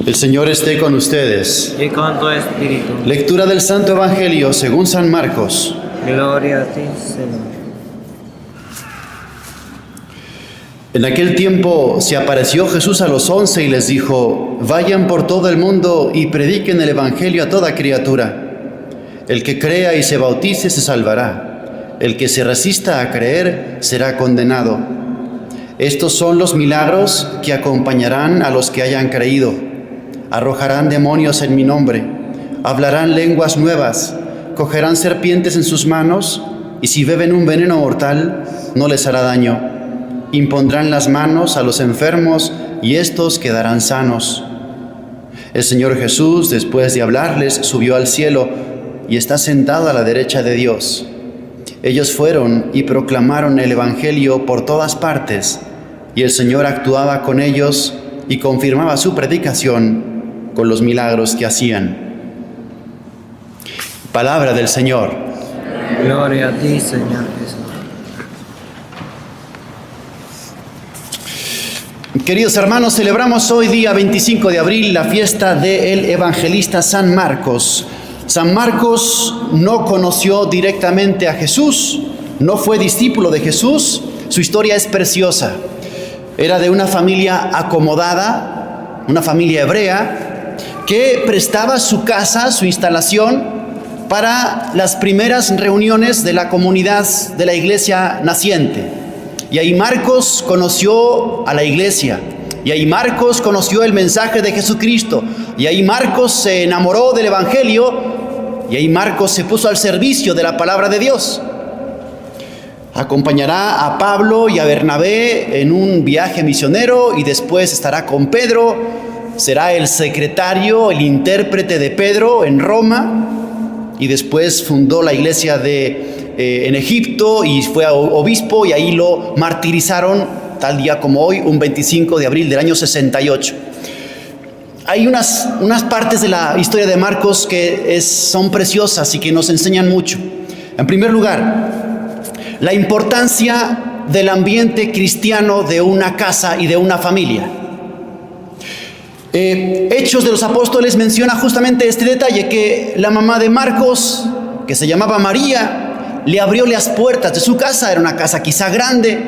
El Señor esté con ustedes. Y con tu espíritu. Lectura del Santo Evangelio según San Marcos. Gloria a ti, Señor. En aquel tiempo se apareció Jesús a los 11 y les dijo: vayan por todo el mundo y prediquen el Evangelio a toda criatura. El que crea y se bautice se salvará. El que se resista a creer será condenado. Estos son los milagros que acompañarán a los que hayan creído. Arrojarán demonios en mi nombre, hablarán lenguas nuevas, cogerán serpientes en sus manos, y si beben un veneno mortal, no les hará daño. Impondrán las manos a los enfermos, y éstos quedarán sanos. El Señor Jesús, después de hablarles, subió al cielo, y está sentado a la derecha de Dios. Ellos fueron y proclamaron el Evangelio por todas partes, y el Señor actuaba con ellos y confirmaba su predicación con los milagros que hacían. Palabra del Señor. Gloria a ti, Señor Jesús. Queridos hermanos, celebramos hoy día 25 de abril la fiesta del evangelista San Marcos. San Marcos no conoció directamente a Jesús, no fue discípulo de Jesús. Su historia es preciosa. Era de una familia acomodada, una familia hebrea, que prestaba su casa, su instalación, para las primeras reuniones de la comunidad de la iglesia naciente. Y ahí Marcos conoció a la iglesia, y ahí Marcos conoció el mensaje de Jesucristo, y ahí Marcos se enamoró del Evangelio, y ahí Marcos se puso al servicio de la palabra de Dios. Acompañará a Pablo y a Bernabé en un viaje misionero, y después estará con Pedro. Será el secretario, el intérprete de Pedro en Roma, y después fundó la iglesia en Egipto y fue obispo, y ahí lo martirizaron tal día como hoy, un 25 de abril del año 68. Hay unas partes de la historia de Marcos que son preciosas y que nos enseñan mucho. En primer lugar, la importancia del ambiente cristiano de una casa y de una familia. Hechos de los Apóstoles menciona justamente este detalle, que la mamá de Marcos, que se llamaba María, le abrió las puertas de su casa. Era una casa quizá grande.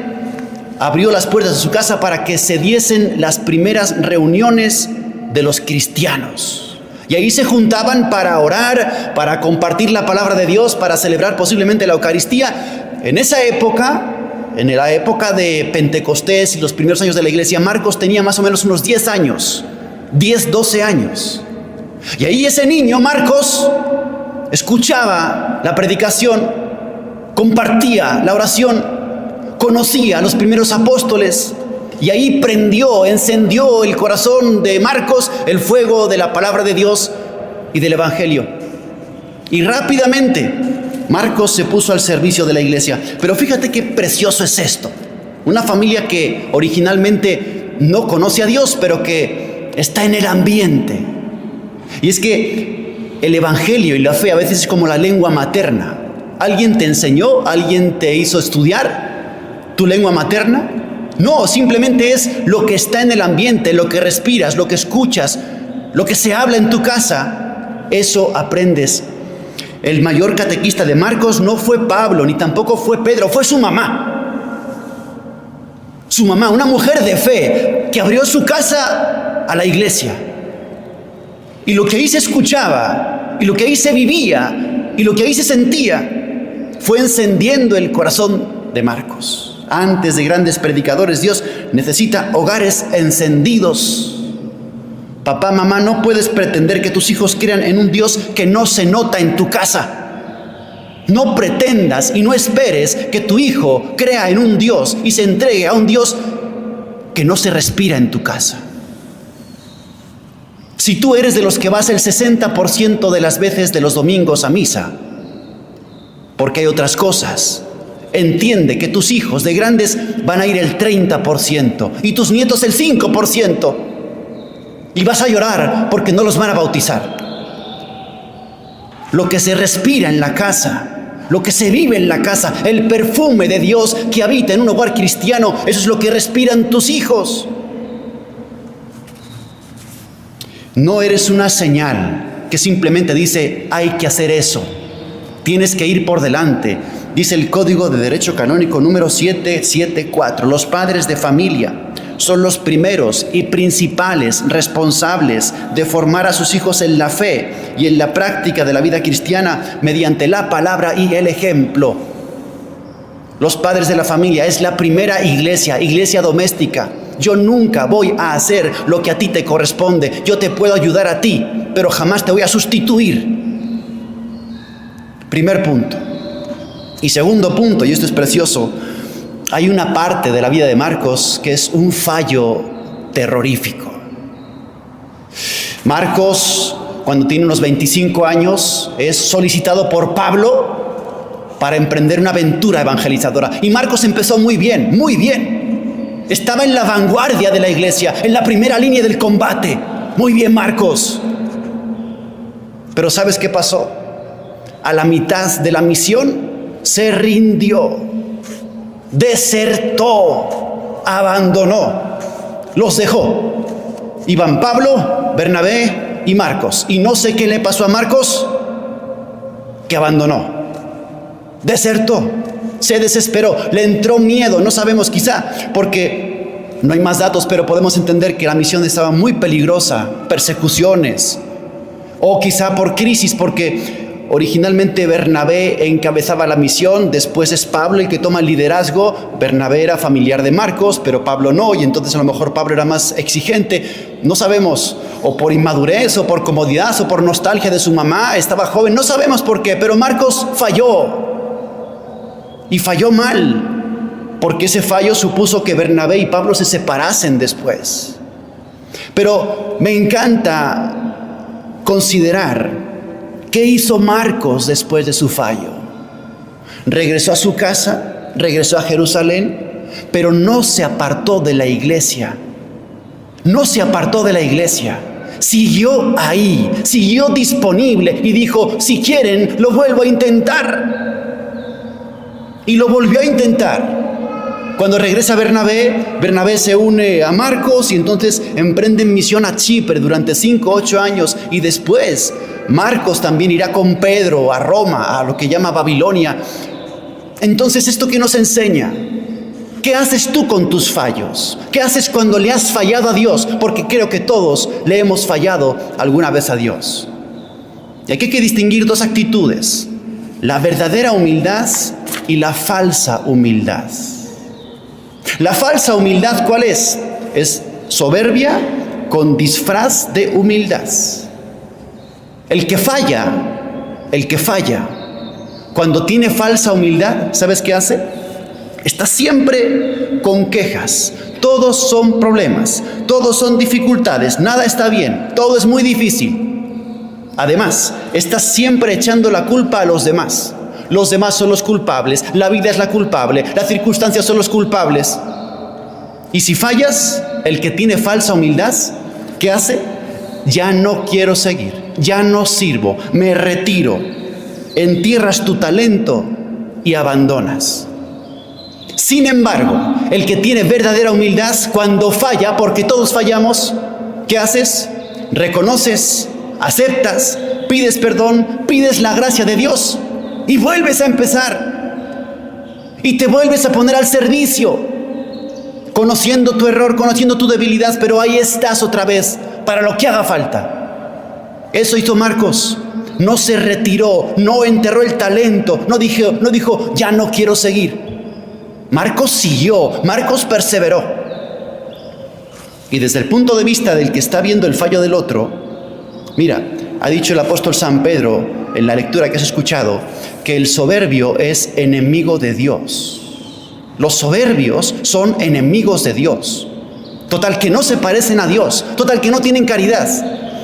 Abrió las puertas de su casa para que se diesen las primeras reuniones de los cristianos. Y ahí se juntaban para orar, para compartir la palabra de Dios, para celebrar posiblemente la Eucaristía. En esa época, en la época de Pentecostés y los primeros años de la iglesia, Marcos tenía más o menos unos 10 años. 10, 12 años. Y ahí ese niño, Marcos, escuchaba la predicación, compartía la oración, conocía a los primeros apóstoles, y ahí encendió el corazón de Marcos el fuego de la palabra de Dios y del Evangelio. Y rápidamente Marcos se puso al servicio de la iglesia. Pero fíjate qué precioso es esto. Una familia que originalmente no conoce a Dios, pero que está en el ambiente. Y es que el Evangelio y la fe a veces es como la lengua materna. ¿Alguien te enseñó? ¿Alguien te hizo estudiar tu lengua materna? No, simplemente es lo que está en el ambiente, lo que respiras, lo que escuchas, lo que se habla en tu casa. Eso aprendes. El mayor catequista de Marcos no fue Pablo, ni tampoco fue Pedro, fue su mamá. Su mamá, una mujer de fe, que abrió su casa a la iglesia. Y lo que ahí se escuchaba, y lo que ahí se vivía, y lo que ahí se sentía, fue encendiendo el corazón de Marcos. Antes de grandes predicadores, Dios necesita hogares encendidos. Papá, mamá, no puedes pretender que tus hijos crean en un Dios que no se nota en tu casa. No pretendas y no esperes que tu hijo crea en un Dios y se entregue a un Dios que no se respira en tu casa. Si tú eres de los que vas el 60% de las veces de los domingos a misa, porque hay otras cosas, entiende que tus hijos de grandes van a ir el 30% y tus nietos el 5%. Y vas a llorar porque no los van a bautizar. Lo que se respira en la casa, lo que se vive en la casa, el perfume de Dios que habita en un hogar cristiano, eso es lo que respiran tus hijos. No eres una señal que simplemente dice, hay que hacer eso. Tienes que ir por delante. Dice el Código de Derecho Canónico número 774. Los padres de familia son los primeros y principales responsables de formar a sus hijos en la fe y en la práctica de la vida cristiana mediante la palabra y el ejemplo. Los padres de la familia es la primera iglesia doméstica. Yo nunca voy a hacer lo que a ti te corresponde. Yo te puedo ayudar a ti, pero jamás te voy a sustituir. Primer punto. Y segundo punto, y esto es precioso, hay una parte de la vida de Marcos que es un fallo terrorífico. Marcos, cuando tiene unos 25 años, es solicitado por Pablo para emprender una aventura evangelizadora. Y Marcos empezó muy bien, muy bien. Estaba en la vanguardia de la iglesia, en la primera línea del combate. Muy bien, Marcos. Pero ¿sabes qué pasó? A la mitad de la misión se rindió, desertó, abandonó, los dejó. Iban Pablo, Bernabé y Marcos. Y no sé qué le pasó a Marcos, que abandonó, desertó, se desesperó, le entró miedo. No sabemos, quizá porque no hay más datos, pero podemos entender que la misión estaba muy peligrosa, persecuciones, o quizá por crisis, porque originalmente Bernabé encabezaba la misión, después es Pablo el que toma el liderazgo. Bernabé era familiar de Marcos, pero Pablo no, y entonces a lo mejor Pablo era más exigente. No sabemos, o por inmadurez, o por comodidad, o por nostalgia de su mamá, estaba joven, no sabemos por qué, pero Marcos falló, y falló mal, porque ese fallo supuso que Bernabé y Pablo se separasen después. Pero me encanta considerar ¿qué hizo Marcos después de su fallo? Regresó a su casa, regresó a Jerusalén, pero no se apartó de la iglesia. No se apartó de la iglesia. Siguió ahí, siguió disponible y dijo, si quieren, lo vuelvo a intentar. Y lo volvió a intentar. Cuando regresa Bernabé se une a Marcos y entonces emprenden misión a Chipre durante 5 u 8 años. Y después Marcos también irá con Pedro a Roma, a lo que llama Babilonia. Entonces, ¿esto qué nos enseña? ¿Qué haces tú con tus fallos? ¿Qué haces cuando le has fallado a Dios? Porque creo que todos le hemos fallado alguna vez a Dios. Y aquí hay que distinguir dos actitudes: la verdadera humildad y la falsa humildad. La falsa humildad, ¿cuál es? Es soberbia con disfraz de humildad. El que falla, cuando tiene falsa humildad, ¿sabes qué hace? Está siempre con quejas. Todos son problemas, todos son dificultades, nada está bien, todo es muy difícil. Además, está siempre echando la culpa a los demás. Los demás son los culpables, la vida es la culpable, las circunstancias son los culpables. Y si fallas, el que tiene falsa humildad, ¿qué hace? Ya no quiero seguir, ya no sirvo, me retiro. Entierras tu talento y abandonas. Sin embargo, el que tiene verdadera humildad, cuando falla, porque todos fallamos, ¿qué haces? Reconoces, aceptas, pides perdón, pides la gracia de Dios y vuelves a empezar. Y te vuelves a poner al servicio, conociendo tu error, conociendo tu debilidad, pero ahí estás otra vez para lo que haga falta. Eso hizo Marcos. No se retiró, no enterró el talento, no dijo ya no quiero seguir. Marcos siguió, Marcos perseveró. Y desde el punto de vista del que está viendo el fallo del otro, mira, ha dicho el apóstol San Pedro en la lectura que has escuchado, que el soberbio es enemigo de Dios. Los soberbios son enemigos de Dios. Total, que no se parecen a Dios. Total, que no tienen caridad.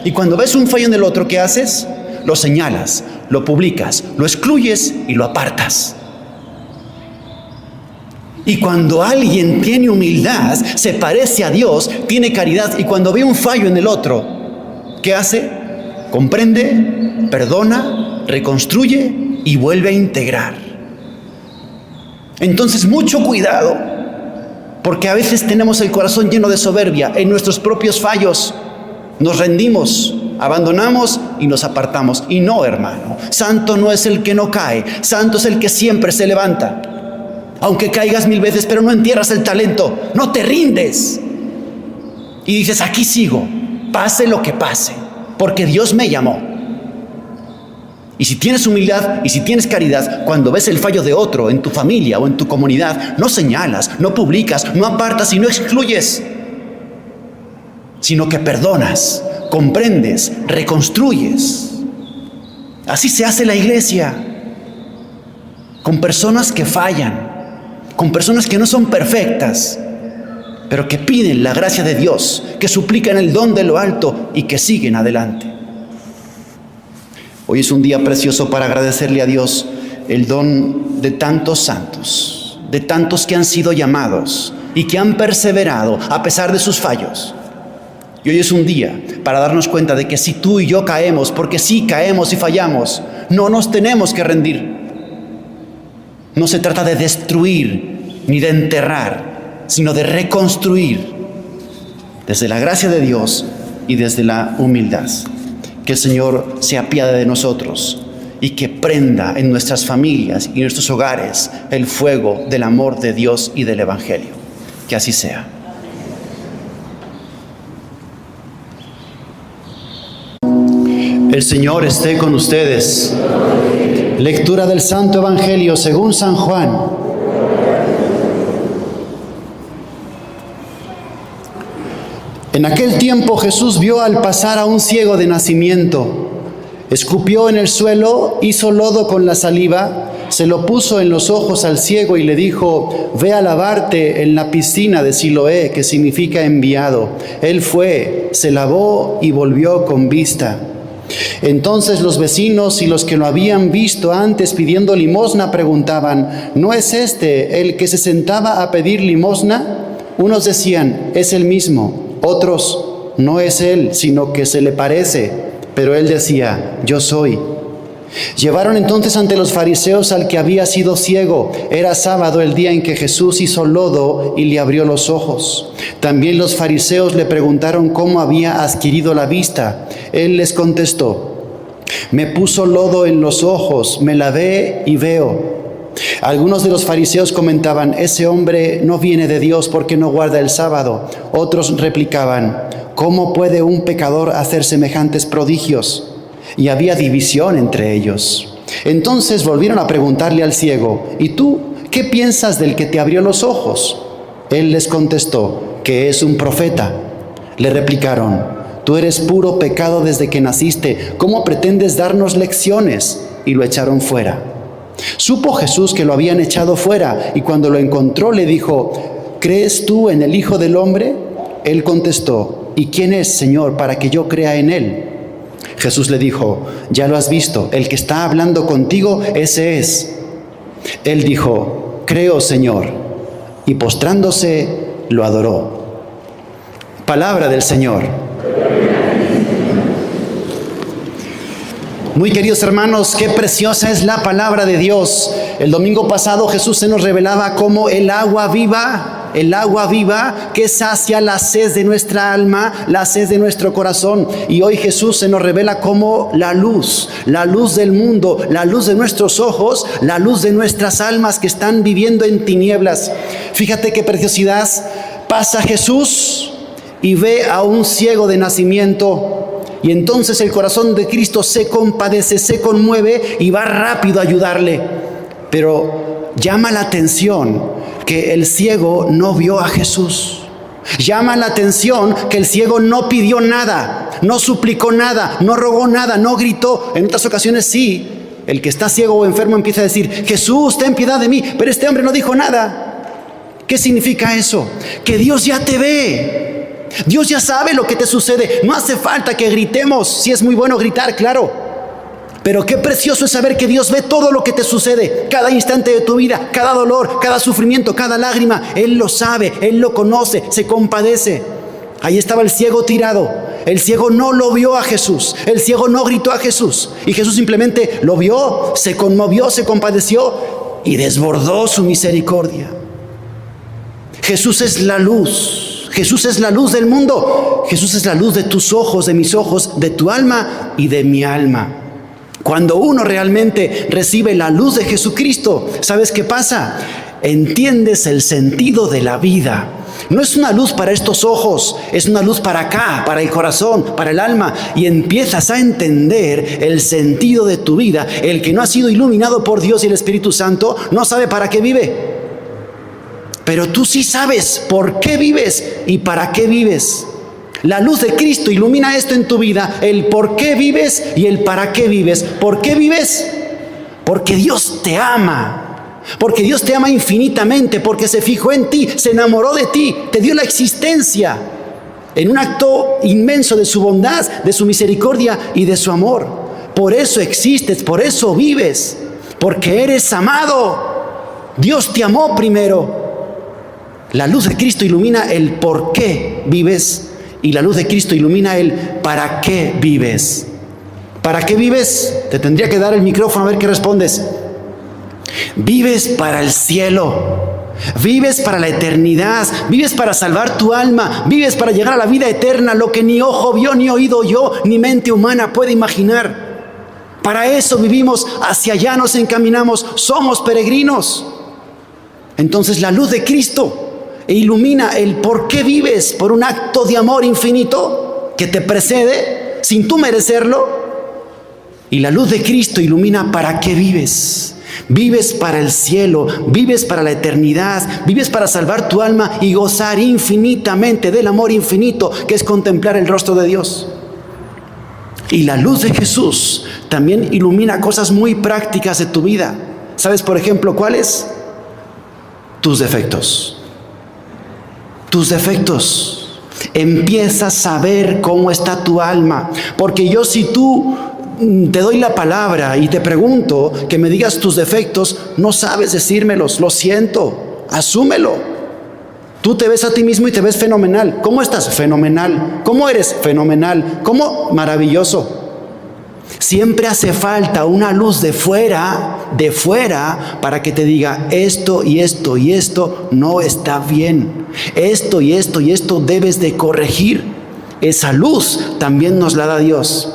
Y cuando ves un fallo en el otro, ¿qué haces? Lo señalas, lo publicas, lo excluyes y lo apartas. Y cuando alguien tiene humildad, se parece a Dios, tiene caridad, y cuando ve un fallo en el otro, ¿qué hace? Comprende, perdona, reconstruye y vuelve a integrar. Entonces, mucho cuidado, porque a veces tenemos el corazón lleno de soberbia en nuestros propios fallos. nos rendimos, abandonamos y nos apartamos. Y no, hermano, santo no es el que no cae, santo es el que siempre se levanta. Aunque caigas 1000 veces, pero no entierras el talento, no te rindes. Y dices, aquí sigo, pase lo que pase, porque Dios me llamó. Y si tienes humildad y si tienes caridad, cuando ves el fallo de otro en tu familia o en tu comunidad, no señalas, no publicas, no apartas y no excluyes, sino que perdonas, comprendes, reconstruyes. Así se hace la iglesia, con personas que fallan, con personas que no son perfectas, pero que piden la gracia de Dios, que suplican el don de lo alto y que siguen adelante. Hoy es un día precioso para agradecerle a Dios el don de tantos santos, de tantos que han sido llamados y que han perseverado a pesar de sus fallos. Y hoy es un día para darnos cuenta de que si tú y yo caemos, porque sí caemos y fallamos, no nos tenemos que rendir. No se trata de destruir ni de enterrar, sino de reconstruir desde la gracia de Dios y desde la humildad. Que el Señor se apiade de nosotros y que prenda en nuestras familias y en nuestros hogares el fuego del amor de Dios y del Evangelio. Que así sea. El Señor esté con ustedes. Lectura del Santo Evangelio según San Juan. En aquel tiempo Jesús vio al pasar a un ciego de nacimiento. Escupió en el suelo, hizo lodo con la saliva, se lo puso en los ojos al ciego y le dijo: ve a lavarte en la piscina de Siloé, que significa enviado. Él fue, se lavó y volvió con vista. Entonces los vecinos y los que lo habían visto antes pidiendo limosna preguntaban: ¿no es este el que se sentaba a pedir limosna? Unos decían: es el mismo. Otros: no es él, sino que se le parece. Pero él decía: yo soy. Llevaron entonces ante los fariseos al que había sido ciego. Era sábado el día en que Jesús hizo lodo y le abrió los ojos. También los fariseos le preguntaron cómo había adquirido la vista. Él les contestó: me puso lodo en los ojos, me lavé y veo. Algunos de los fariseos comentaban: ese hombre no viene de Dios porque no guarda el sábado. Otros replicaban: ¿cómo puede un pecador hacer semejantes prodigios? Y había división entre ellos. Entonces volvieron a preguntarle al ciego: ¿y tú qué piensas del que te abrió los ojos? Él les contestó que es un profeta. Le replicaron: tú eres puro pecado desde que naciste. ¿Cómo pretendes darnos lecciones? Y lo echaron fuera. Supo Jesús que lo habían echado fuera y cuando lo encontró le dijo: ¿crees tú en el Hijo del Hombre? Él contestó: ¿y quién es, Señor, para que yo crea en él? Jesús le dijo: ya lo has visto, el que está hablando contigo, ese es. Él dijo: creo, Señor, y postrándose lo adoró. Palabra del Señor. Muy queridos hermanos, qué preciosa es la palabra de Dios. El domingo pasado Jesús se nos revelaba como el agua viva que sacia la sed de nuestra alma, la sed de nuestro corazón. Y hoy Jesús se nos revela como la luz del mundo, la luz de nuestros ojos, la luz de nuestras almas que están viviendo en tinieblas. Fíjate qué preciosidad. Pasa Jesús y ve a un ciego de nacimiento. Y entonces el corazón de Cristo se compadece, se conmueve y va rápido a ayudarle. Pero llama la atención que el ciego no vio a Jesús. Llama la atención que el ciego no pidió nada, no suplicó nada, no rogó nada, no gritó. En otras ocasiones sí, el que está ciego o enfermo empieza a decir: Jesús, ten piedad de mí. Pero este hombre no dijo nada. ¿Qué significa eso? Que Dios ya te ve. Dios ya sabe lo que te sucede. No hace falta que gritemos. Sí es muy bueno gritar, claro. Pero qué precioso es saber que Dios ve todo lo que te sucede. Cada instante de tu vida, cada dolor, cada sufrimiento, cada lágrima. Él lo sabe, Él lo conoce, se compadece. Ahí estaba el ciego tirado. El ciego no lo vio a Jesús. El ciego no gritó a Jesús. Y Jesús simplemente lo vio, se conmovió, se compadeció y desbordó su misericordia. Jesús es la luz. Jesús es la luz del mundo. Jesús es la luz de tus ojos, de mis ojos, de tu alma y de mi alma. Cuando uno realmente recibe la luz de Jesucristo, ¿sabes qué pasa? Entiendes el sentido de la vida. No es una luz para estos ojos, es una luz para acá, para el corazón, para el alma. Y empiezas a entender el sentido de tu vida. El que no ha sido iluminado por Dios y el Espíritu Santo no sabe para qué vive. Pero tú sí sabes por qué vives y para qué vives. La luz de Cristo ilumina esto en tu vida, el por qué vives y el para qué vives. ¿Por qué vives? Porque Dios te ama. Porque Dios te ama infinitamente, porque se fijó en ti, se enamoró de ti, te dio la existencia en un acto inmenso de su bondad, de su misericordia y de su amor. Por eso existes, por eso vives, porque eres amado. Dios te amó primero. La luz de Cristo ilumina el por qué vives y la luz de Cristo ilumina el para qué vives. ¿Para qué vives? Te tendría que dar el micrófono a ver qué respondes. Vives para el cielo, vives para la eternidad, vives para salvar tu alma, vives para llegar a la vida eterna, lo que ni ojo vio, ni oído oyó, ni mente humana puede imaginar. Para eso vivimos, hacia allá nos encaminamos, somos peregrinos. Entonces la luz de Cristo ilumina el por qué vives, por un acto de amor infinito que te precede sin tú merecerlo. Y la luz de Cristo ilumina para qué vives. Vives para el cielo, vives para la eternidad, vives para salvar tu alma y gozar infinitamente del amor infinito que es contemplar el rostro de Dios. Y la luz de Jesús también ilumina cosas muy prácticas de tu vida. ¿Sabes, por ejemplo, cuáles? Tus defectos. Tus defectos. Empiezas a ver cómo está tu alma. Porque si tú te doy la palabra y te pregunto que me digas tus defectos, no sabes decírmelos, lo siento, asúmelo. Tú te ves a ti mismo y te ves fenomenal. ¿Cómo estás? Fenomenal. ¿Cómo eres? Fenomenal. ¿Cómo? Maravilloso. Siempre hace falta una luz de fuera, para que te diga esto y esto y esto no está bien. Esto y esto y esto debes de corregir. Esa luz también nos la da Dios.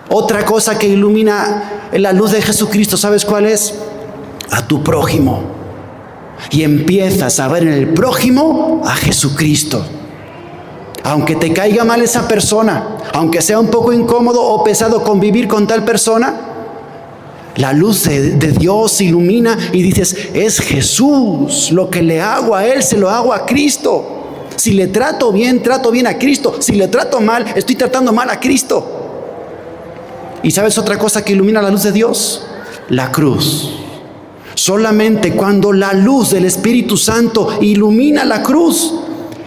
Otra cosa que ilumina la luz de Jesucristo, ¿sabes cuál es? A tu prójimo. Y empiezas a ver en el prójimo a Jesucristo. Aunque te caiga mal esa persona, aunque sea un poco incómodo o pesado convivir con tal persona, la luz de Dios ilumina y dices, es Jesús, lo que le hago a Él se lo hago a Cristo. Si le trato bien a Cristo. Si le trato mal, estoy tratando mal a Cristo. ¿Y sabes otra cosa que ilumina la luz de Dios? La cruz. Solamente cuando la luz del Espíritu Santo ilumina la cruz,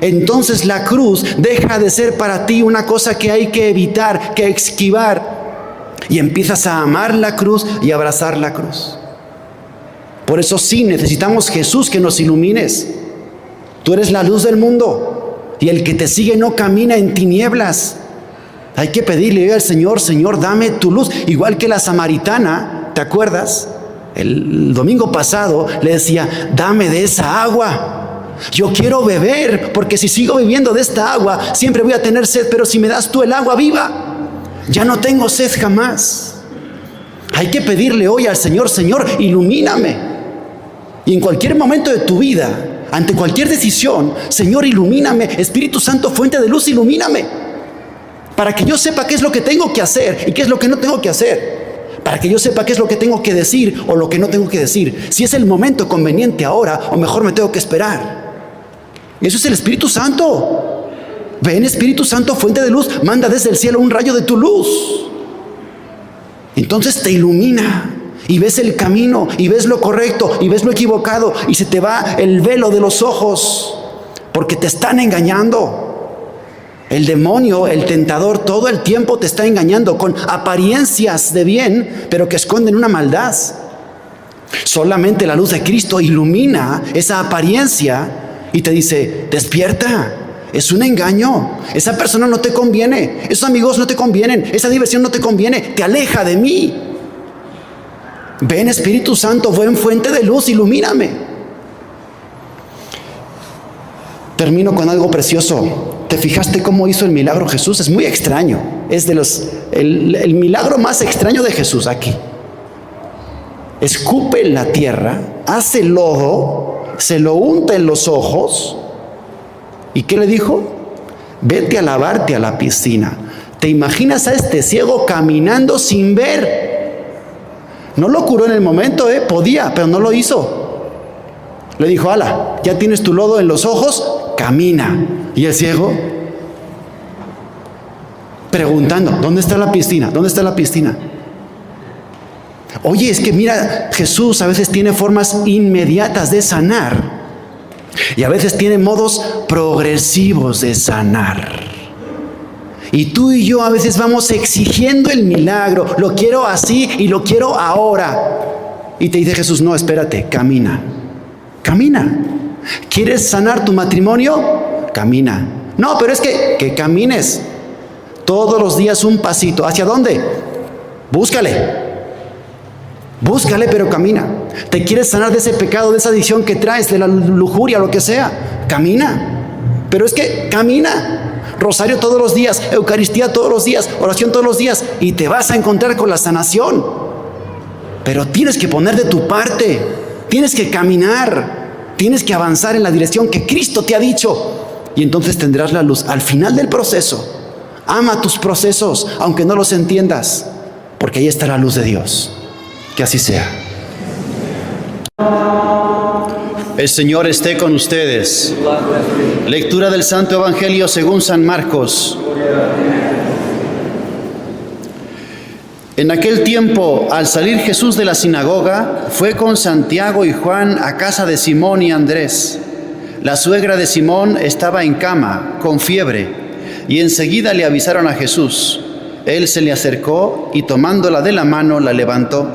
entonces la cruz deja de ser para ti una cosa que hay que evitar, que esquivar, y empiezas a amar la cruz y a abrazar la cruz. Por eso sí, necesitamos Jesús que nos ilumines. Tú eres la luz del mundo y el que te sigue no camina en tinieblas. Hay que pedirle al Señor, Señor, dame tu luz. Igual que la samaritana, ¿te acuerdas? El domingo pasado le decía, dame de esa agua. Yo quiero beber, porque si sigo bebiendo de esta agua, siempre voy a tener sed, pero si me das tú el agua viva, ya no tengo sed jamás. Hay que pedirle hoy al Señor, Señor, ilumíname. Y en cualquier momento de tu vida, ante cualquier decisión, Señor, ilumíname. Espíritu Santo, fuente de luz, ilumíname. Para que yo sepa qué es lo que tengo que hacer y qué es lo que no tengo que hacer. Para que yo sepa qué es lo que tengo que decir o lo que no tengo que decir. Si es el momento conveniente ahora o mejor me tengo que esperar. Eso es el Espíritu Santo. Ven, Espíritu Santo, fuente de luz, manda desde el cielo un rayo de tu luz. Entonces te ilumina y ves el camino y ves lo correcto y ves lo equivocado y se te va el velo de los ojos porque te están engañando. El demonio, el tentador, todo el tiempo te está engañando con apariencias de bien, pero que esconden una maldad. Solamente la luz de Cristo ilumina esa apariencia y te dice, despierta, es un engaño, esa persona no te conviene, esos amigos no te convienen, esa diversión no te conviene, te aleja de mí. Ven, Espíritu Santo, buen fuente de luz, ilumíname. Termino con algo precioso. ¿Te fijaste cómo hizo el milagro Jesús? Es muy extraño. Es el milagro más extraño de Jesús aquí. Escupe en la tierra, hace lodo, se lo unta en los ojos. ¿Y qué le dijo? Vete a lavarte a la piscina. ¿Te imaginas a este ciego caminando sin ver? No lo curó en el momento, podía, pero no lo hizo. Le dijo, ala, ya tienes tu lodo en los ojos, camina. Y el ciego, preguntando, ¿dónde está la piscina? ¿Dónde está la piscina? Oye, es que mira, Jesús a veces tiene formas inmediatas de sanar y a veces tiene modos progresivos de sanar. Y tú y yo a veces vamos exigiendo el milagro, lo quiero así y lo quiero ahora. Y te dice Jesús, no, espérate, camina. Camina. ¿Quieres sanar tu matrimonio? Camina. No, pero es que camines todos los días un pasito. ¿Hacia dónde? Búscale. Búscale, pero camina. ¿Te quieres sanar de ese pecado, de esa adicción que traes, de la lujuria, lo que sea? Camina. Pero es que camina. Rosario todos los días, Eucaristía todos los días, oración todos los días, y te vas a encontrar con la sanación. Pero tienes que poner de tu parte, tienes que caminar, tienes que avanzar en la dirección que Cristo te ha dicho, y entonces tendrás la luz al final del proceso. Ama tus procesos, aunque no los entiendas, porque ahí está la luz de Dios. Que así sea. El Señor esté con ustedes. Lectura del Santo Evangelio según San Marcos. En aquel tiempo, al salir Jesús de la sinagoga, fue con Santiago y Juan a casa de Simón y Andrés. La suegra de Simón estaba en cama, con fiebre, y enseguida le avisaron a Jesús. Él se le acercó y tomándola de la mano la levantó.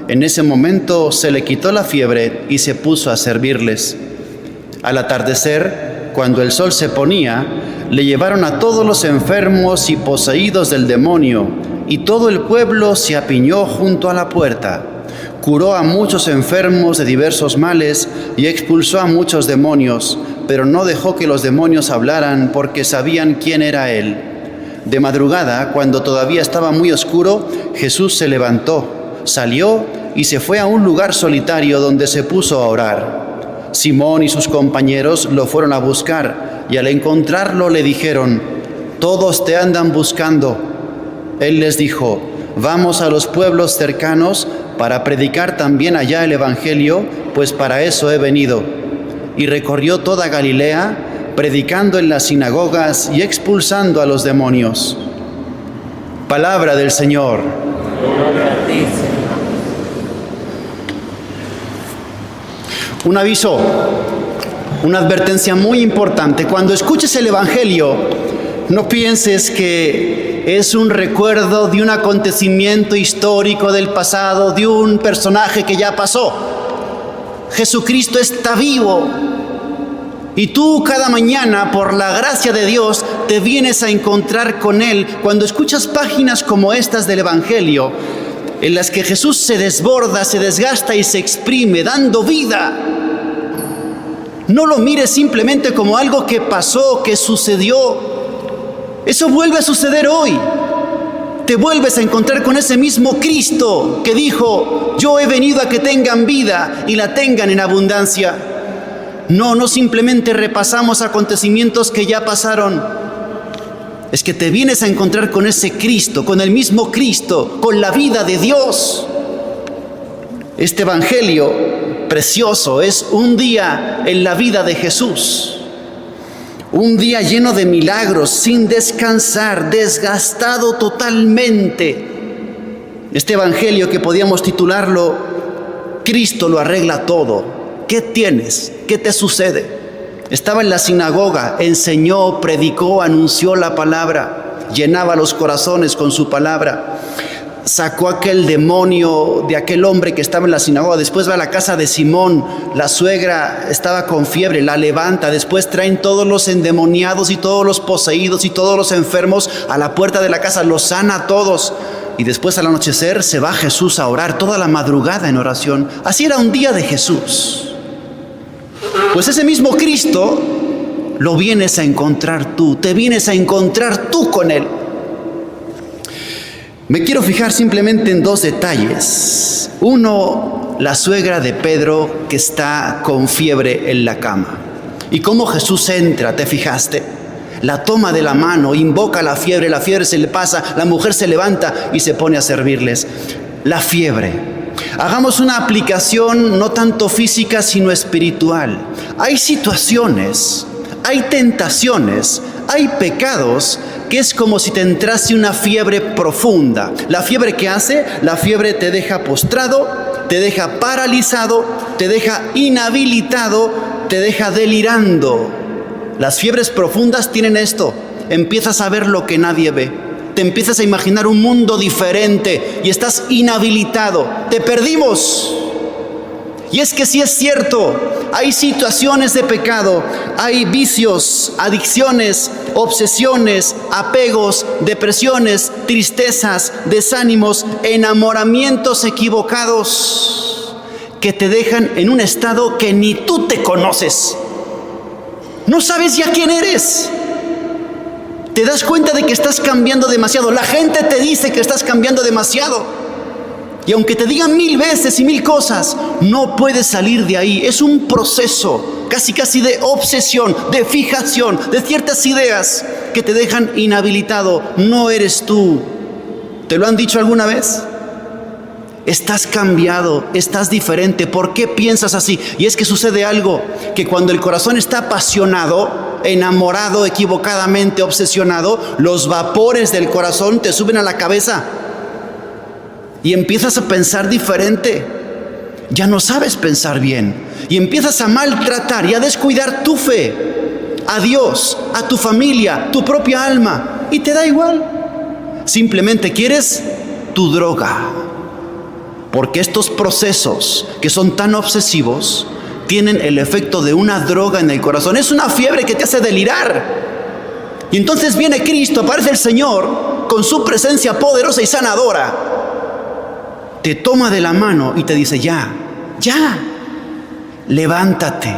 En ese momento se le quitó la fiebre y se puso a servirles. Al atardecer, cuando el sol se ponía, le llevaron a todos los enfermos y poseídos del demonio, y todo el pueblo se apiñó junto a la puerta. Curó a muchos enfermos de diversos males y expulsó a muchos demonios, pero no dejó que los demonios hablaran porque sabían quién era él. De madrugada, cuando todavía estaba muy oscuro, Jesús se levantó, salió y se fue a un lugar solitario donde se puso a orar. Simón y sus compañeros lo fueron a buscar y al encontrarlo le dijeron: «Todos te andan buscando». Él les dijo: «Vamos a los pueblos cercanos para predicar también allá el Evangelio, pues para eso he venido». Y recorrió toda Galilea, predicando en las sinagogas y expulsando a los demonios. Palabra del Señor. Un aviso, una advertencia muy importante. Cuando escuches el Evangelio, no pienses que es un recuerdo de un acontecimiento histórico del pasado, de un personaje que ya pasó. Jesucristo está vivo. Y tú cada mañana, por la gracia de Dios, te vienes a encontrar con Él. Cuando escuchas páginas como estas del Evangelio, en las que Jesús se desborda, se desgasta y se exprime, dando vida, no lo mires simplemente como algo que pasó, que sucedió. Eso vuelve a suceder hoy. Te vuelves a encontrar con ese mismo Cristo que dijo: «Yo he venido a que tengan vida y la tengan en abundancia». No simplemente repasamos acontecimientos que ya pasaron. Es que te vienes a encontrar con ese Cristo, con el mismo Cristo, con la vida de Dios. Este Evangelio precioso es un día en la vida de Jesús. Un día lleno de milagros, sin descansar, desgastado totalmente. Este Evangelio que podíamos titularlo: Cristo lo arregla todo. ¿Qué tienes? ¿Qué te sucede? Estaba en la sinagoga, enseñó, predicó, anunció la palabra, llenaba los corazones con su palabra. Sacó aquel demonio de aquel hombre que estaba en la sinagoga. Después va a la casa de Simón, la suegra estaba con fiebre, la levanta. Después traen todos los endemoniados y todos los poseídos y todos los enfermos a la puerta de la casa, los sana a todos. Y después al anochecer se va Jesús a orar toda la madrugada en oración. Así era un día de Jesús. Pues ese mismo Cristo lo vienes a encontrar tú, te vienes a encontrar tú con Él. Me quiero fijar simplemente en dos detalles. Uno, la suegra de Pedro que está con fiebre en la cama. Y cómo Jesús entra, ¿te fijaste? La toma de la mano, invoca la fiebre se le pasa, la mujer se levanta y se pone a servirles. La fiebre. Hagamos una aplicación no tanto física sino espiritual. Hay situaciones, hay tentaciones, hay pecados que es como si te entrase una fiebre profunda. ¿La fiebre qué hace? La fiebre te deja postrado, te deja paralizado, te deja inhabilitado, te deja delirando. Las fiebres profundas tienen esto: empiezas a ver lo que nadie ve. Te empiezas a imaginar un mundo diferente y estás inhabilitado. Te perdimos. Y es que sí es cierto, hay situaciones de pecado, hay vicios, adicciones, obsesiones, apegos, depresiones, tristezas, desánimos, enamoramientos equivocados que te dejan en un estado que ni tú te conoces. No sabes ya quién eres. Te das cuenta de que estás cambiando demasiado. La gente te dice que estás cambiando demasiado. Y aunque te digan 1000 veces y 1000 cosas, no puedes salir de ahí. Es un proceso casi de obsesión, de fijación, de ciertas ideas que te dejan inhabilitado. No eres tú. ¿Te lo han dicho alguna vez? Estás cambiado, estás diferente. ¿Por qué piensas así? Y es que sucede algo, que cuando el corazón está apasionado, enamorado, equivocadamente obsesionado, los vapores del corazón te suben a la cabeza y empiezas a pensar diferente. Ya no sabes pensar bien y empiezas a maltratar y a descuidar tu fe, a Dios, a tu familia, tu propia alma, y te da igual. Simplemente quieres tu droga, porque estos procesos que son tan obsesivos tienen el efecto de una droga en el corazón. Es una fiebre que te hace delirar. Y entonces viene Cristo, aparece el Señor con su presencia poderosa y sanadora. Te toma de la mano y te dice: ya, levántate,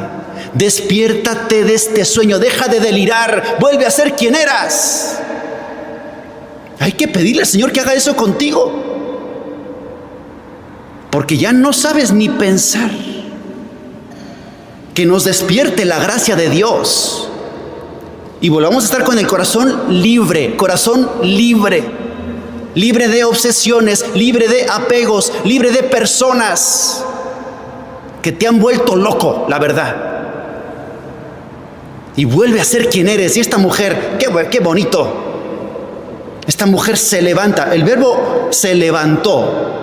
despiértate de este sueño, deja de delirar, vuelve a ser quien eras. Hay que pedirle al Señor que haga eso contigo, porque ya no sabes ni pensar. Que nos despierte la gracia de Dios y volvamos a estar con el corazón libre, libre de obsesiones, libre de apegos, libre de personas que te han vuelto loco, la verdad. Y vuelve a ser quien eres. Y esta mujer, qué bonito, esta mujer se levanta. El verbo se levantó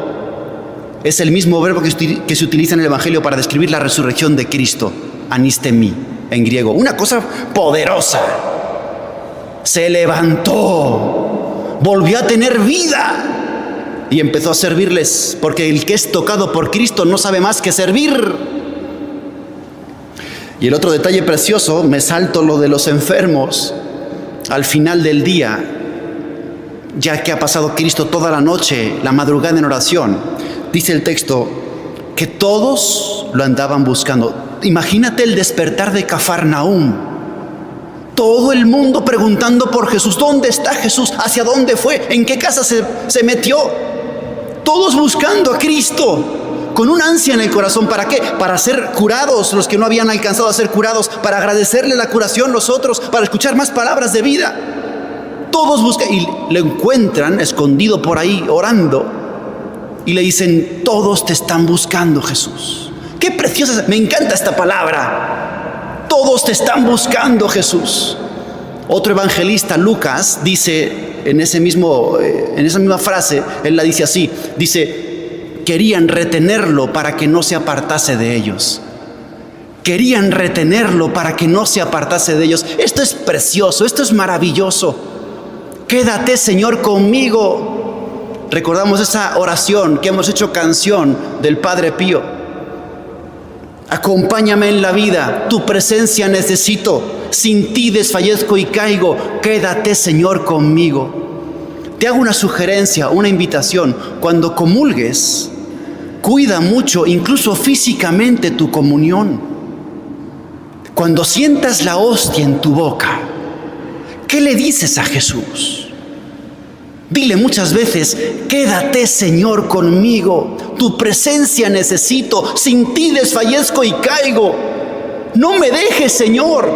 es el mismo verbo que se utiliza en el Evangelio para describir la resurrección de Cristo, anistemi, en griego. Una cosa poderosa. Se levantó, volvió a tener vida y empezó a servirles, porque el que es tocado por Cristo no sabe más que servir. Y el otro detalle precioso, me salto lo de los enfermos. Al final del día, ya que ha pasado Cristo toda la noche, la madrugada en oración, dice el texto que todos lo andaban buscando. Imagínate el despertar de Cafarnaúm. Todo el mundo preguntando por Jesús. ¿Dónde está Jesús? ¿Hacia dónde fue? ¿En qué casa se metió? Todos buscando a Cristo, con una ansia en el corazón. ¿Para qué? Para ser curados los que no habían alcanzado a ser curados, para agradecerle la curación los otros, para escuchar más palabras de vida. Todos buscan y lo encuentran escondido por ahí orando. Y le dicen: todos te están buscando, Jesús. Qué preciosa, me encanta esta palabra. Todos te están buscando, Jesús. Otro evangelista, Lucas, dice en esa misma frase, él la dice así, dice: querían retenerlo para que no se apartase de ellos. Querían retenerlo para que no se apartase de ellos. Esto es precioso, esto es maravilloso. Quédate, Señor, conmigo. Recordamos esa oración que hemos hecho canción del Padre Pío. Acompáñame en la vida, tu presencia necesito, sin ti desfallezco y caigo, quédate, Señor, conmigo. Te hago una sugerencia, una invitación: cuando comulgues, cuida mucho, incluso físicamente, tu comunión. cuando sientas la hostia en tu boca, ¿qué le dices a Jesús? Dile muchas veces: quédate, Señor, conmigo, tu presencia necesito, sin ti desfallezco y caigo. No me dejes, Señor.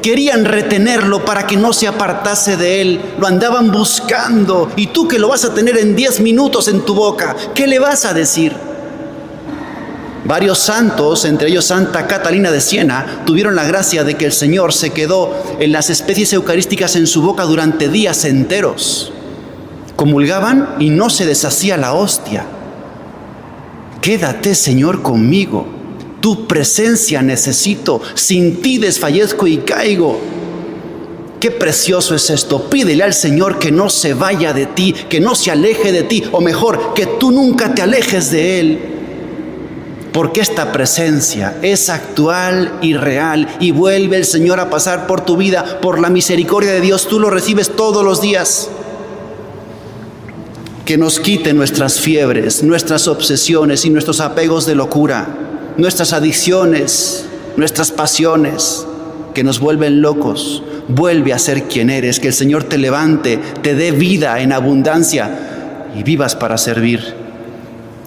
Querían retenerlo para que no se apartase de él, lo andaban buscando, y tú que lo vas a tener en 10 minutos en tu boca, ¿qué le vas a decir? Varios santos, entre ellos Santa Catalina de Siena, tuvieron la gracia de que el Señor se quedó en las especies eucarísticas en su boca durante días enteros. Comulgaban y no se deshacía la hostia. Quédate, Señor, conmigo. Tu presencia necesito, sin ti desfallezco y caigo. Qué precioso es esto. Pídele al Señor que no se vaya de ti, que no se aleje de ti, o mejor, que tú nunca te alejes de Él. Porque esta presencia es actual y real, y vuelve el Señor a pasar por tu vida, por la misericordia de Dios. Tú lo recibes todos los días. Que nos quite nuestras fiebres, nuestras obsesiones y nuestros apegos de locura, nuestras adicciones, nuestras pasiones que nos vuelven locos. Vuelve a ser quien eres, que el Señor te levante, te dé vida en abundancia y vivas para servir.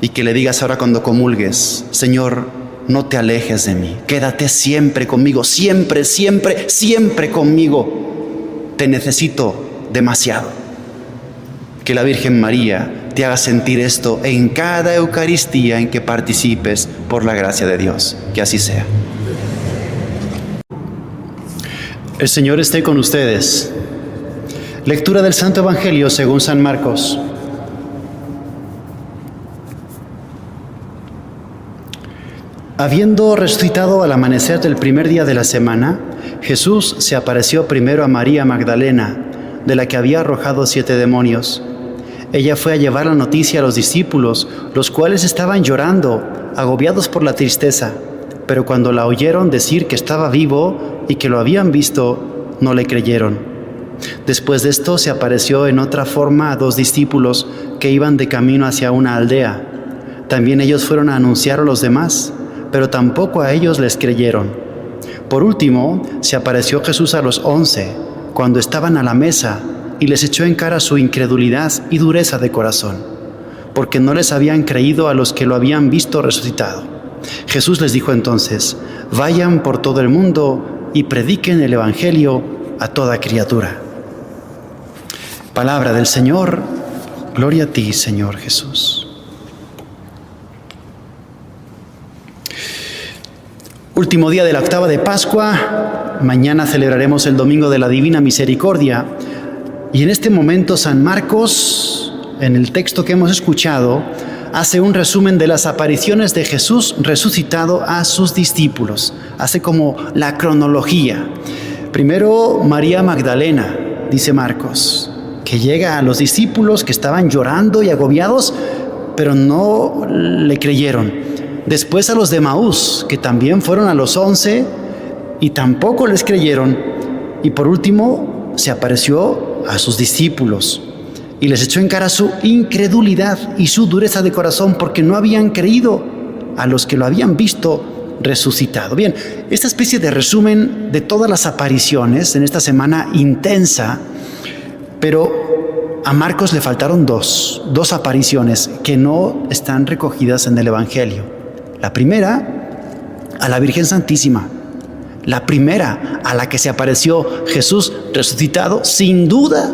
Y que le digas ahora cuando comulgues: Señor, no te alejes de mí, quédate siempre conmigo, siempre, siempre, siempre conmigo. Te necesito demasiado. Que la Virgen María te haga sentir esto en cada Eucaristía en que participes, por la gracia de Dios. Que así sea. El Señor esté con ustedes. Lectura del Santo Evangelio según San Marcos. Habiendo resucitado al amanecer del primer día de la semana, Jesús se apareció primero a María Magdalena, de la que había arrojado 7 demonios. Ella fue a llevar la noticia a los discípulos, los cuales estaban llorando, agobiados por la tristeza. Pero cuando la oyeron decir que estaba vivo y que lo habían visto, no le creyeron. Después de esto se apareció en otra forma a 2 discípulos que iban de camino hacia una aldea. También ellos fueron a anunciar a los demás, pero tampoco a ellos les creyeron. Por último, se apareció Jesús a los 11, cuando estaban a la mesa, y les echó en cara su incredulidad y dureza de corazón, porque no les habían creído a los que lo habían visto resucitado. Jesús les dijo entonces: vayan por todo el mundo y prediquen el Evangelio a toda criatura. Palabra del Señor. Gloria a ti, Señor Jesús. Último día de la octava de Pascua. Mañana celebraremos el Domingo de la Divina Misericordia. Y en este momento San Marcos, en el texto que hemos escuchado, hace un resumen de las apariciones de Jesús resucitado a sus discípulos. Hace como la cronología. Primero María Magdalena, dice Marcos, que llega a los discípulos que estaban llorando y agobiados, pero no le creyeron. Después a los de Maús, que también fueron a los 11 y tampoco les creyeron. Y por último se apareció a sus discípulos y les echó en cara su incredulidad y su dureza de corazón, porque no habían creído a los que lo habían visto resucitado. Bien, esta especie de resumen de todas las apariciones en esta semana intensa, pero a Marcos le faltaron dos apariciones que no están recogidas en el Evangelio. La primera, a la Virgen Santísima. La primera a la que se apareció Jesús resucitado, sin duda,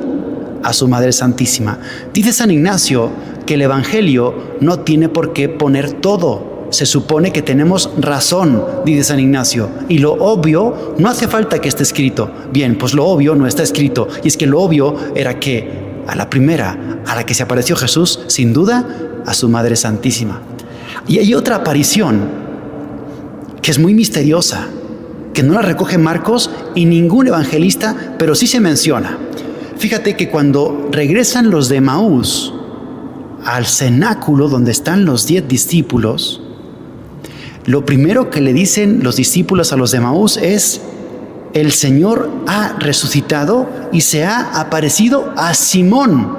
a su Madre Santísima. Dice San Ignacio que el Evangelio no tiene por qué poner todo. Se supone que tenemos razón, dice San Ignacio, y lo obvio no hace falta que esté escrito. Bien, pues lo obvio no está escrito, y es que lo obvio era que a la primera a la que se apareció Jesús, sin duda, a su Madre Santísima. Y hay otra aparición que es muy misteriosa, que no la recoge Marcos y ningún evangelista, pero sí se menciona. Fíjate que cuando regresan los de Maús al cenáculo donde están los 10 discípulos, lo primero que le dicen los discípulos a los de Maús es: el Señor ha resucitado y se ha aparecido a Simón,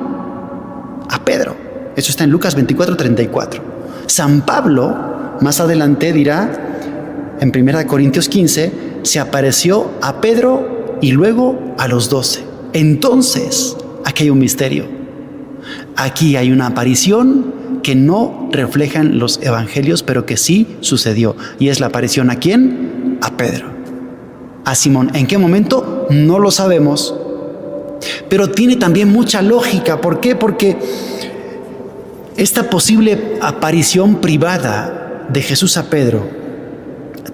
a Pedro. Eso está en Lucas 24:34. San Pablo más adelante dirá, en 1 Corintios 15, se apareció a Pedro y luego a los 12. Entonces, aquí hay un misterio. Aquí hay una aparición que no reflejan los evangelios, pero que sí sucedió. Y es la aparición ¿a quién? A Pedro. A Simón. ¿En qué momento? No lo sabemos. Pero tiene también mucha lógica. ¿Por qué? Porque esta posible aparición privada de Jesús a Pedro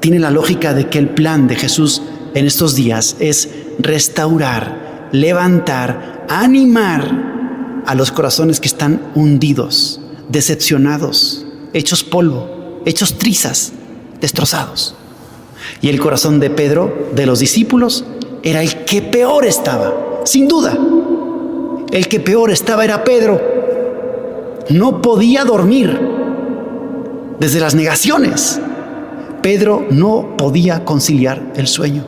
tiene la lógica de que el plan de Jesús en estos días es restaurar, levantar, animar a los corazones que están hundidos, decepcionados, hechos polvo, hechos trizas, destrozados. Y el corazón de Pedro, de los discípulos, era el que peor estaba, sin duda. El que peor estaba era Pedro. No podía dormir desde las negaciones. Pedro no podía conciliar el sueño.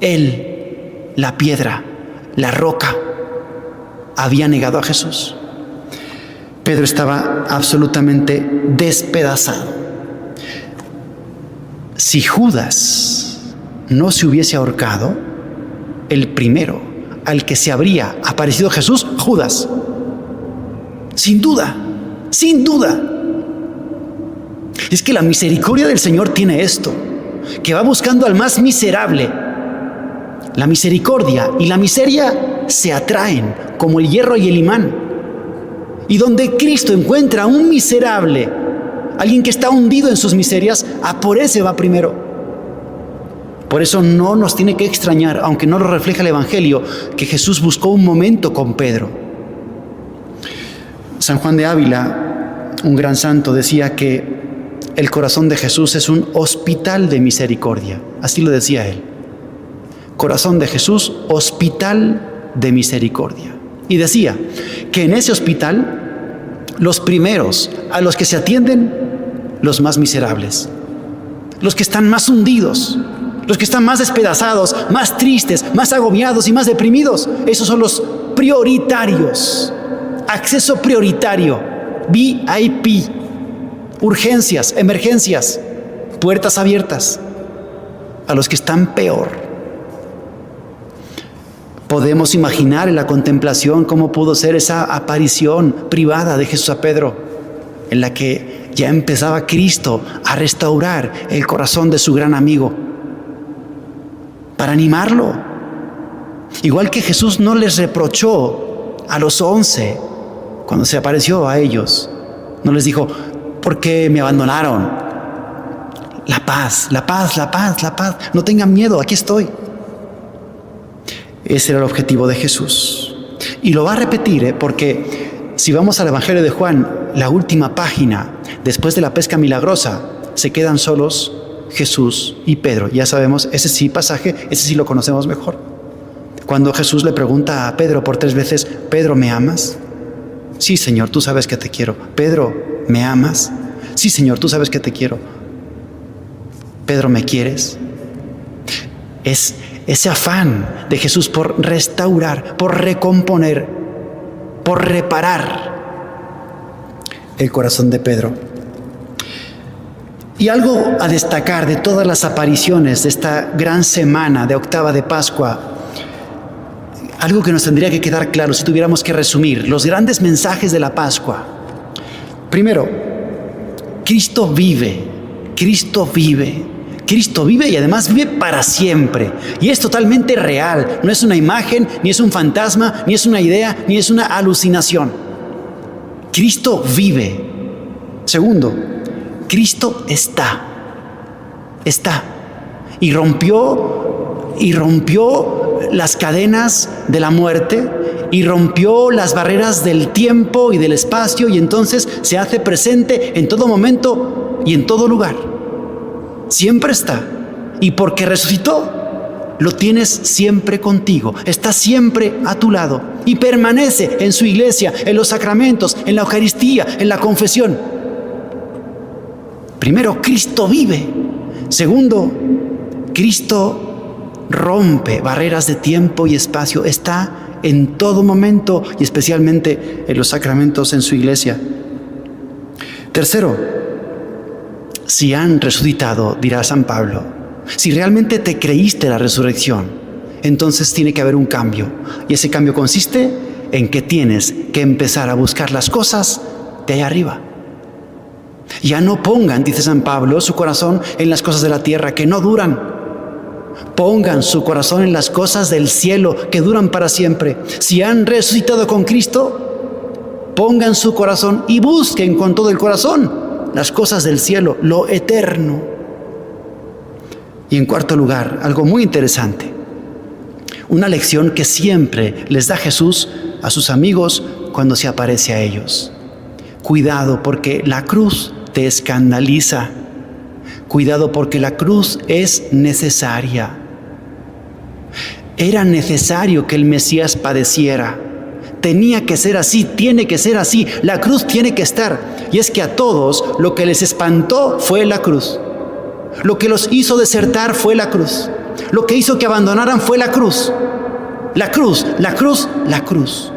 Él, la piedra, la roca, había negado a Jesús. Pedro estaba absolutamente despedazado. Si Judas no se hubiese ahorcado, el primero al que se habría aparecido Jesús, Judas. Sin duda, sin duda. Es que la misericordia del Señor tiene esto, que va buscando al más miserable. La misericordia y la miseria se atraen como el hierro y el imán. Y donde Cristo encuentra a un miserable, alguien que está hundido en sus miserias, a por ese va primero. Por eso no nos tiene que extrañar, aunque no lo refleja el Evangelio, que Jesús buscó un momento con Pedro. San Juan de Ávila, un gran santo, decía que el corazón de Jesús es un hospital de misericordia. Así lo decía él. Corazón de Jesús, hospital de misericordia. Y decía que en ese hospital, los primeros a los que se atienden, los más miserables, los que están más hundidos, los que están más despedazados, más tristes, más agobiados y más deprimidos, esos son los prioritarios. Acceso prioritario, VIP, urgencias, emergencias, puertas abiertas a los que están peor. Podemos imaginar en la contemplación cómo pudo ser esa aparición privada de Jesús a Pedro, en la que ya empezaba Cristo a restaurar el corazón de su gran amigo, para animarlo. Igual que Jesús no les reprochó a los 11 cuando se apareció a ellos, no les dijo: ¿por qué me abandonaron? La paz, la paz, la paz, la paz. No tengan miedo, aquí estoy. Ese era el objetivo de Jesús. Y lo va a repetir, porque si vamos al Evangelio de Juan, la última página, después de la pesca milagrosa, se quedan solos Jesús y Pedro. Ya sabemos, ese sí pasaje, ese sí lo conocemos mejor. Cuando Jesús le pregunta a Pedro por 3 veces: Pedro, ¿me amas? Sí, Señor, tú sabes que te quiero. Pedro, ¿me amas? Sí, Señor, tú sabes que te quiero. Pedro, ¿me quieres? Es ese afán de Jesús por restaurar, por recomponer, por reparar el corazón de Pedro. Y algo a destacar de todas las apariciones de esta gran semana de octava de Pascua, algo que nos tendría que quedar claro si tuviéramos que resumir los grandes mensajes de la Pascua. Primero, Cristo vive, Cristo vive. Cristo vive y además vive para siempre. Y es totalmente real. No es una imagen, ni es un fantasma, ni es una idea, ni es una alucinación. Cristo vive. Segundo, Cristo está. Y rompió las cadenas de la muerte y rompió las barreras del tiempo y del espacio, y entonces se hace presente en todo momento y en todo lugar. Siempre está. Y porque resucitó, lo tienes siempre contigo. Está siempre a tu lado. Y permanece en su iglesia, en los sacramentos, en la Eucaristía, en la confesión. Primero, Cristo vive. Segundo, Cristo rompe barreras de tiempo y espacio. Está en todo momento y especialmente en los sacramentos, en su iglesia. Tercero, si han resucitado, dirá San Pablo, si realmente te creíste la resurrección, entonces tiene que haber un cambio. Y ese cambio consiste en que tienes que empezar a buscar las cosas de allá arriba. Ya no pongan, dice San Pablo, su corazón en las cosas de la tierra que no duran. Pongan su corazón en las cosas del cielo que duran para siempre. Si han resucitado con Cristo, pongan su corazón y busquen con todo el corazón las cosas del cielo, lo eterno. Y en cuarto lugar, algo muy interesante, una lección que siempre les da Jesús a sus amigos cuando se aparece a ellos. Cuidado, porque la cruz te escandaliza. Cuidado, porque la cruz es necesaria. Era necesario que el Mesías padeciera. Tenía que ser así, tiene que ser así. La cruz tiene que estar. Y es que a todos lo que les espantó fue la cruz. Lo que los hizo desertar fue la cruz. Lo que hizo que abandonaran fue la cruz. La cruz, la cruz, la cruz.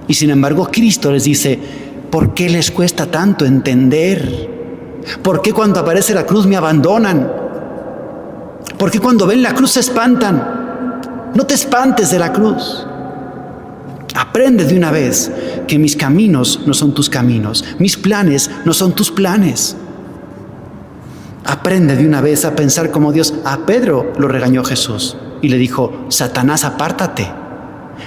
Y sin embargo, Cristo les dice: ¿por qué les cuesta tanto entender? ¿Por qué cuando aparece la cruz me abandonan? ¿Por qué cuando ven la cruz se espantan? No te espantes de la cruz. Aprende de una vez que mis caminos no son tus caminos, mis planes no son tus planes. Aprende de una vez a pensar como Dios. A Pedro lo regañó Jesús y le dijo: Satanás, apártate,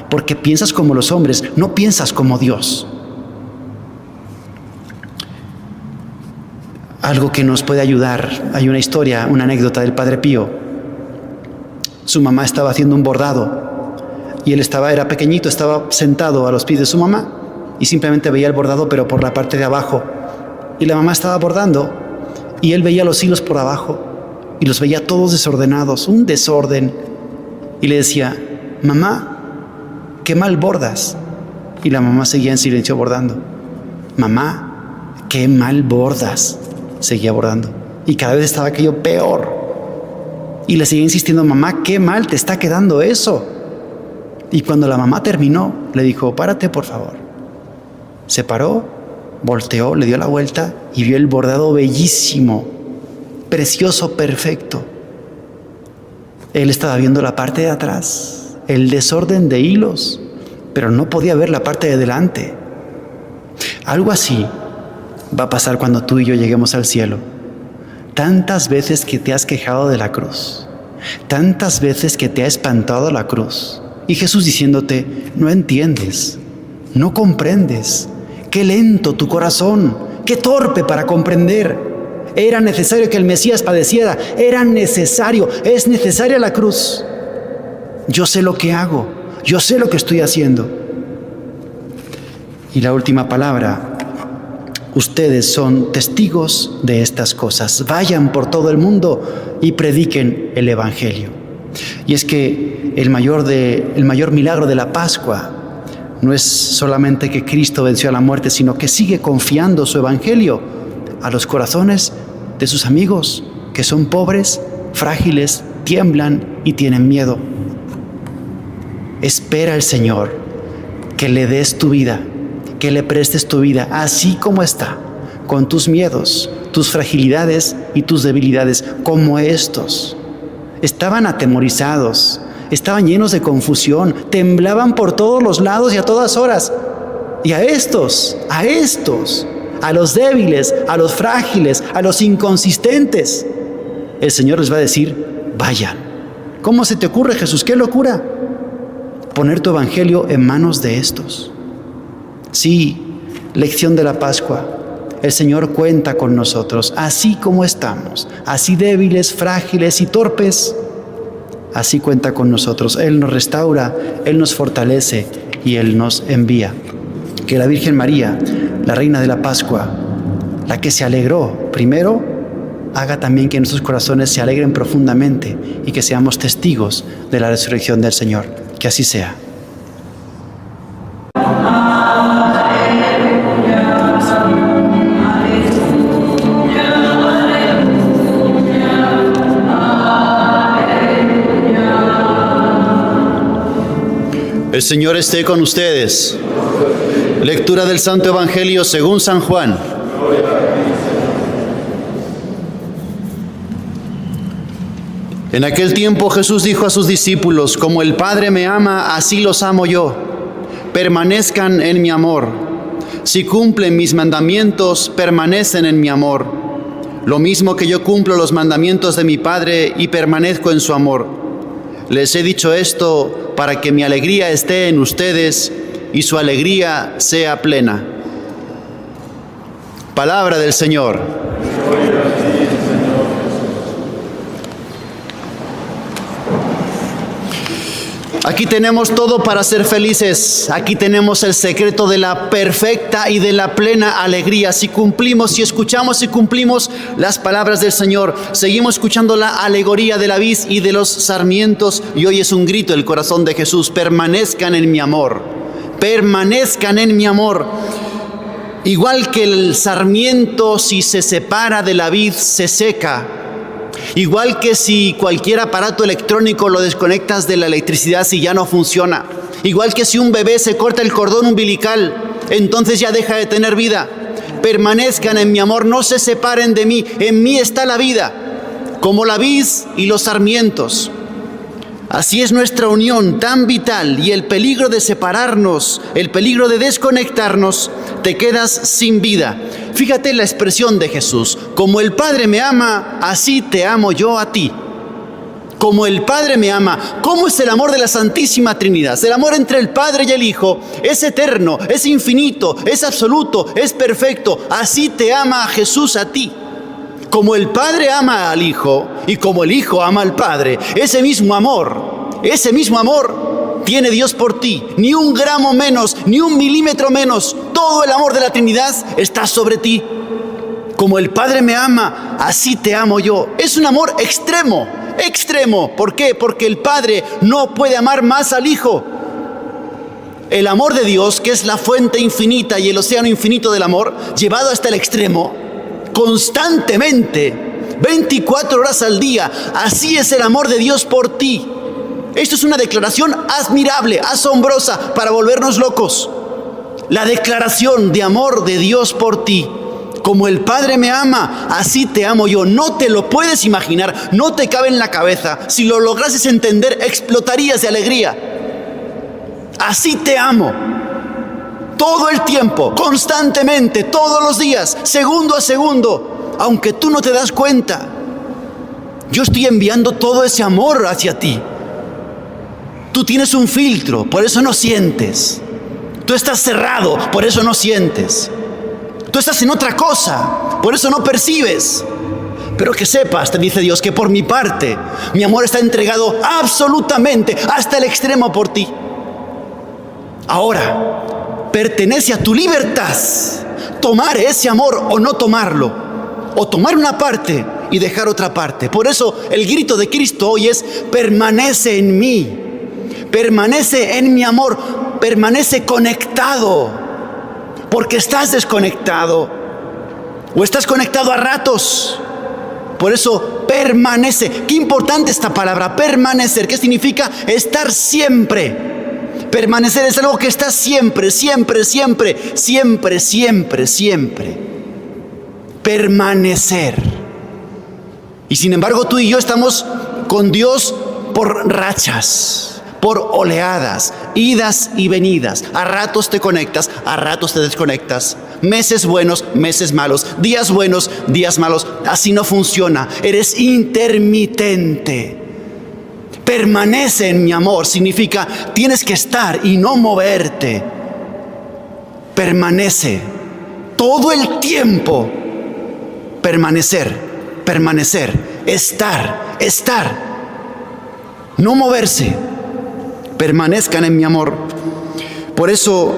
porque piensas como los hombres, no piensas como Dios. Algo que nos puede ayudar, hay una historia, una anécdota del Padre Pío. Su mamá estaba haciendo un bordado y él era pequeñito, estaba sentado a los pies de su mamá y simplemente veía el bordado, pero por la parte de abajo. Y la mamá estaba bordando y él veía los hilos por abajo y los veía todos desordenados, un desorden. Y le decía: mamá, qué mal bordas. Y la mamá seguía en silencio bordando. Mamá, qué mal bordas. Seguía bordando. Y cada vez estaba aquello peor. Y le seguía insistiendo: mamá, qué mal te está quedando eso. Y cuando la mamá terminó, le dijo: párate, por favor. Se paró, volteó, le dio la vuelta y vio el bordado bellísimo, precioso, perfecto. Él estaba viendo la parte de atrás, el desorden de hilos, pero no podía ver la parte de delante. Algo así va a pasar cuando tú y yo lleguemos al cielo. Tantas veces que te has quejado de la cruz, tantas veces que te ha espantado la cruz, y Jesús diciéndote: no entiendes, no comprendes, qué lento tu corazón, qué torpe para comprender. Era necesario que el Mesías padeciera, era necesario, es necesaria la cruz. Yo sé lo que hago, yo sé lo que estoy haciendo. Y la última palabra: ustedes son testigos de estas cosas. Vayan por todo el mundo y prediquen el Evangelio. Y es que el mayor milagro de la Pascua no es solamente que Cristo venció a la muerte, sino que sigue confiando su Evangelio a los corazones de sus amigos, que son pobres, frágiles, tiemblan y tienen miedo. Espera al Señor que le des tu vida, que le prestes tu vida así como está, con tus miedos, tus fragilidades y tus debilidades, como estos. Estaban atemorizados, estaban llenos de confusión, temblaban por todos los lados y a todas horas. Y a estos, a los débiles, a los frágiles, a los inconsistentes, el Señor les va a decir: vayan. ¿Cómo se te ocurre, Jesús? ¡Qué locura! Poner tu evangelio en manos de estos. Sí, lección de la Pascua. El Señor cuenta con nosotros, así como estamos, así débiles, frágiles y torpes. Así cuenta con nosotros. Él nos restaura, Él nos fortalece y Él nos envía. Que la Virgen María, la Reina de la Pascua, la que se alegró primero, haga también que nuestros corazones se alegren profundamente y que seamos testigos de la resurrección del Señor. Que así sea. El Señor esté con ustedes. Lectura del Santo Evangelio según San Juan. En aquel tiempo Jesús dijo a sus discípulos: como el Padre me ama, así los amo yo. Permanezcan en mi amor. Si cumplen mis mandamientos, permanecen en mi amor. Lo mismo que yo cumplo los mandamientos de mi Padre y permanezco en su amor. Les he dicho esto para que mi alegría esté en ustedes y su alegría sea plena. Palabra del Señor. Aquí tenemos todo para ser felices. Aquí tenemos el secreto de la perfecta y de la plena alegría. Si cumplimos, si escuchamos y cumplimos las palabras del Señor, seguimos escuchando la alegoría de la vid y de los sarmientos, y hoy es un grito del corazón de Jesús: permanezcan en mi amor, permanezcan en mi amor. Igual que el sarmiento, si se separa de la vid, se seca. Igual que si cualquier aparato electrónico lo desconectas de la electricidad, si ya no funciona. Igual que si un bebé se corta el cordón umbilical, entonces ya deja de tener vida. Permanezcan en mi amor, no se separen de mí. En mí está la vida, como la vid y los sarmientos. Así es nuestra unión tan vital, y el peligro de separarnos, el peligro de desconectarnos, te quedas sin vida. Fíjate la expresión de Jesús: como el Padre me ama, así te amo yo a ti. Como el Padre me ama. ¿Cómo es el amor de la Santísima Trinidad? El amor entre el Padre y el Hijo es eterno, es infinito, es absoluto, es perfecto. Así te ama Jesús a ti. Como el Padre ama al Hijo y como el Hijo ama al Padre, ese mismo amor tiene Dios por ti. Ni un gramo menos, ni un milímetro menos. Todo el amor de la Trinidad está sobre ti. Como el Padre me ama, así te amo yo. Es un amor extremo, extremo. ¿Por qué? Porque el Padre no puede amar más al Hijo. El amor de Dios, que es la fuente infinita y el océano infinito del amor, llevado hasta el extremo, constantemente, 24 horas al día. Así es el amor de Dios por ti. Esto es una declaración admirable, asombrosa, para volvernos locos. La declaración de amor de Dios por ti. Como el Padre me ama, así te amo yo. No te lo puedes imaginar, no te cabe en la cabeza. Si lo lograses entender, explotarías de alegría. Así te amo. Todo el tiempo, constantemente, todos los días, segundo a segundo, aunque tú no te das cuenta. Yo estoy enviando todo ese amor hacia ti. Tú tienes un filtro, por eso no sientes. Tú estás cerrado, por eso no sientes. Tú estás en otra cosa, por eso no percibes. Pero que sepas, te dice Dios, que por mi parte, mi amor está entregado absolutamente hasta el extremo por ti. Ahora, pertenece a tu libertad tomar ese amor o no tomarlo, o tomar una parte y dejar otra parte. Por eso el grito de Cristo hoy es: permanece en mí, permanece en mi amor, permanece conectado, porque estás desconectado o estás conectado a ratos. Por eso permanece. Qué importante esta palabra, permanecer. ¿Qué significa? Estar siempre. Permanecer es algo que está siempre, siempre, siempre, siempre, siempre, siempre. Permanecer. Y sin embargo tú y yo estamos con Dios por rachas, por oleadas, idas y venidas. A ratos te conectas, a ratos te desconectas. Meses buenos, meses malos. Días buenos, días malos. Así no funciona. Eres intermitente. Permanece en mi amor significa tienes que estar y no moverte. Permanece todo el tiempo. Permanecer, permanecer, estar, estar. No moverse. Permanezcan en mi amor. Por eso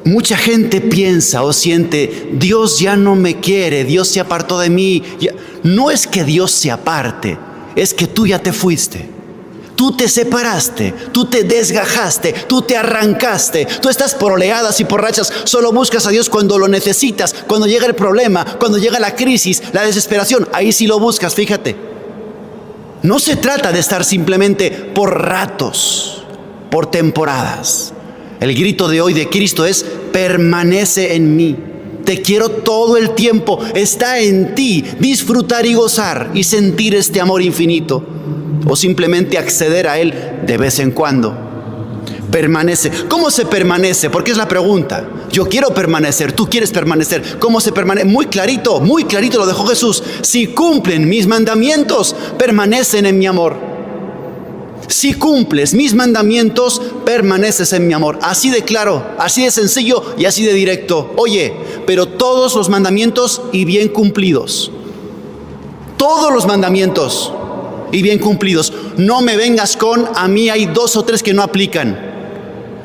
mucha gente piensa o siente: Dios ya no me quiere, Dios se apartó de mí. No es que Dios se aparte, es que tú ya te fuiste. Tú te separaste, tú te desgajaste, tú te arrancaste. Tú estás por oleadas y por rachas. Solo buscas a Dios cuando lo necesitas, cuando llega el problema, cuando llega la crisis, la desesperación. Ahí sí lo buscas, fíjate. No se trata de estar simplemente por ratos, por temporadas. El grito de hoy de Cristo es: permanece en mí, Te quiero todo el tiempo. Está en ti disfrutar y gozar y sentir este amor infinito. O simplemente acceder a él de vez en cuando. Permanece. ¿Cómo se permanece? Porque es la pregunta. Yo quiero permanecer, tú quieres permanecer. ¿Cómo se permanece? Muy clarito lo dejó Jesús. Si cumplen mis mandamientos, permanecen en mi amor. Si cumples mis mandamientos, permaneces en mi amor. Así de claro, así de sencillo y así de directo. Oye, pero todos los mandamientos y bien cumplidos. Todos los mandamientos y bien cumplidos. No me vengas con, a mí hay 2 o 3 que no aplican.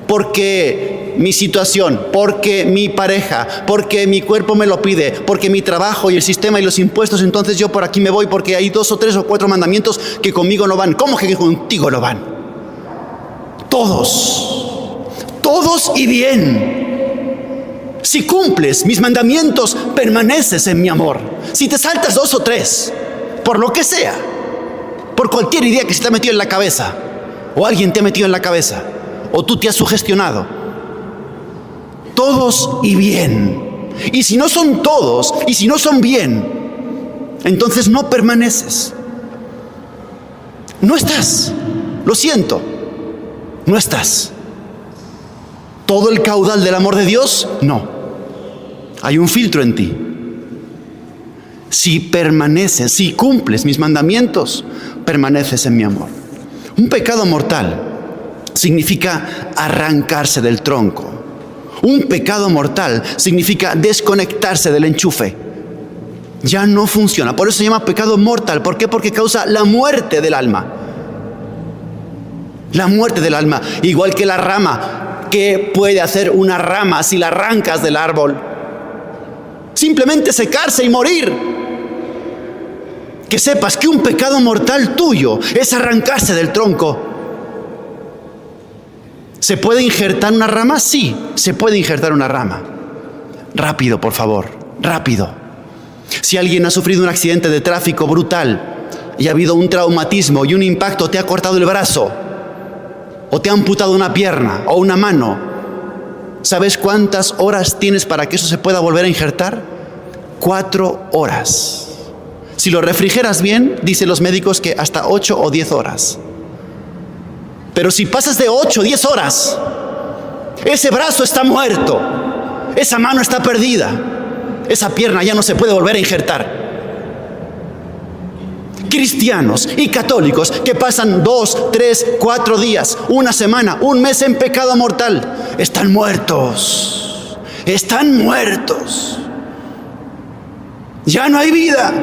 Porque mi situación, porque mi pareja, porque mi cuerpo me lo pide, porque mi trabajo y el sistema y los impuestos, entonces yo por aquí me voy porque hay 2 o 3 o 4 mandamientos que conmigo no van. ¿Cómo que contigo no van? Todos y bien. Si cumples mis mandamientos, permaneces en mi amor. Si te saltas 2 o 3, por lo que sea, por cualquier idea que se te ha metido en la cabeza, o alguien te ha metido en la cabeza, o tú te has sugestionado, todos y bien. Y si no son todos, y si no son bien, entonces no permaneces. No estás. Lo siento. No estás. ¿Todo el caudal del amor de Dios? No. Hay un filtro en ti. Si permaneces, si cumples mis mandamientos, permaneces en mi amor. Un pecado mortal significa arrancarse del tronco. Un pecado mortal significa desconectarse del enchufe. Ya no funciona. Por eso se llama pecado mortal. ¿Por qué? Porque causa la muerte del alma. La muerte del alma. Igual que la rama. ¿Qué puede hacer una rama si la arrancas del árbol? Simplemente secarse y morir. Que sepas que un pecado mortal tuyo es arrancarse del tronco. ¿Se puede injertar una rama? Sí, se puede injertar una rama. Rápido, por favor, rápido. Si alguien ha sufrido un accidente de tráfico brutal y ha habido un traumatismo y un impacto, te ha cortado el brazo, o te ha amputado una pierna o una mano, ¿sabes cuántas horas tienes para que eso se pueda volver a injertar? 4 horas. Si lo refrigeras bien, dicen los médicos que hasta 8 o 10 horas. Pero si pasas de 8 o 10 horas, ese brazo está muerto, esa mano está perdida, esa pierna ya no se puede volver a injertar. Cristianos y católicos que pasan 2, 3, 4 días, una semana, un mes en pecado mortal, están muertos, están muertos. Ya no hay vida.